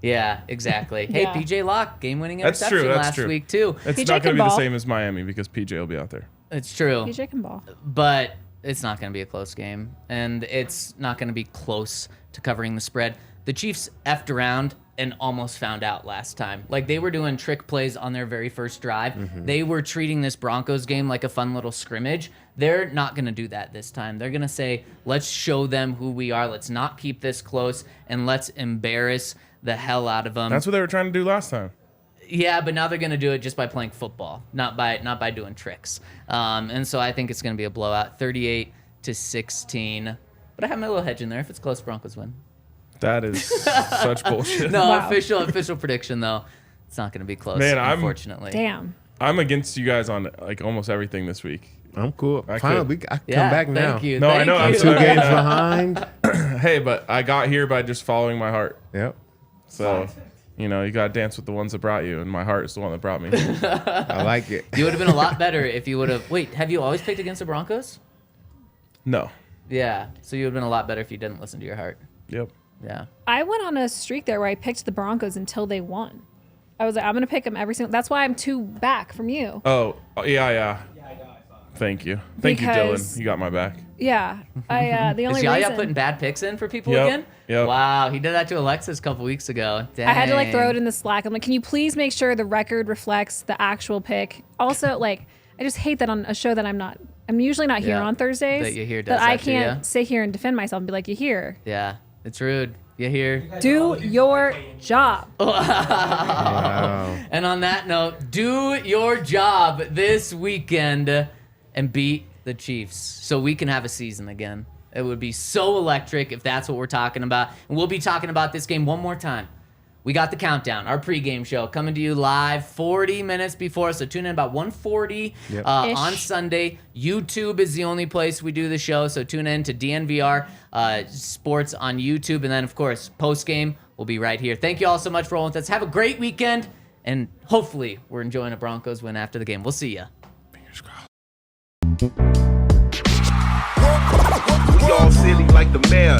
Yeah, exactly. Hey, Yeah. PJ Locke, game-winning That's interception true. That's last true. week too. It's PJ not going can to be the ball. same as Miami because PJ will be out there. It's true. PJ can ball. But it's not going to be a close game, and it's not going to be close to covering the spread. The Chiefs effed around and almost found out last time. Like, they were doing trick plays on their very first drive. They were treating this Broncos game like a fun little scrimmage. They're not going to do that this time. They're going to say, let's show them who we are. Let's not keep this close, and let's embarrass the hell out of them. That's what they were trying to do last time. Yeah, but now they're going to do it just by playing football, not by doing tricks. And so I think it's going to be a blowout, 38-16. But I have my little hedge in there. If it's close, Broncos win. That is such bullshit. No, Wow. official prediction though. It's not going to be close. Man, unfortunately. Damn. I'm against you guys on like almost everything this week. I'm cool. I Finally, could- I can Yeah, come back now. Thank you. No, I thank know, I'm you. Two so- games behind. Hey, but I got here by just following my heart. Yep. So, you know, you got to dance with the ones that brought you, and my heart is the one that brought me. I like it. You would have been a lot better if you would have. Wait, have you always picked against the Broncos? No. Yeah. So you would have been a lot better if you didn't listen to your heart. Yep. Yeah. I went on a streak there where I picked the Broncos until they won. I was like, I'm gonna pick them every single. That's why I'm 2 back from you. Oh, yeah. Yeah, I know. I saw Thank you. Thank you, Because- Dylan. You got my back. Yeah, the Is only Yaya reason putting bad picks in for people Yep, again? yep. Wow, he did that to Alexis a couple weeks ago. Dang. I had to like throw it in the Slack. I'm like, can you please make sure the record reflects the actual pick? Also, like, I just hate that on a show that I'm usually not here Yeah, on Thursdays. that you hear does that I that to ya. can't sit here and defend myself and be like, you hear. Yeah, it's rude. You hear? Do your job. Wow. And on that note, do your job this weekend and beat the Chiefs so we can have a season again. It would be so electric if that's what we're talking about. And we'll be talking about this game one more time. We got the countdown, our pregame show, coming to you live 40 minutes before. So tune in about 1:40 Yep. on Sunday. YouTube is the only place we do the show. So tune in to DNVR Sports on YouTube. And then, of course, postgame will be right here. Thank you all so much for rolling with us. Have a great weekend. And hopefully we're enjoying a Broncos win after the game. We'll see ya. We all silly like the mayor.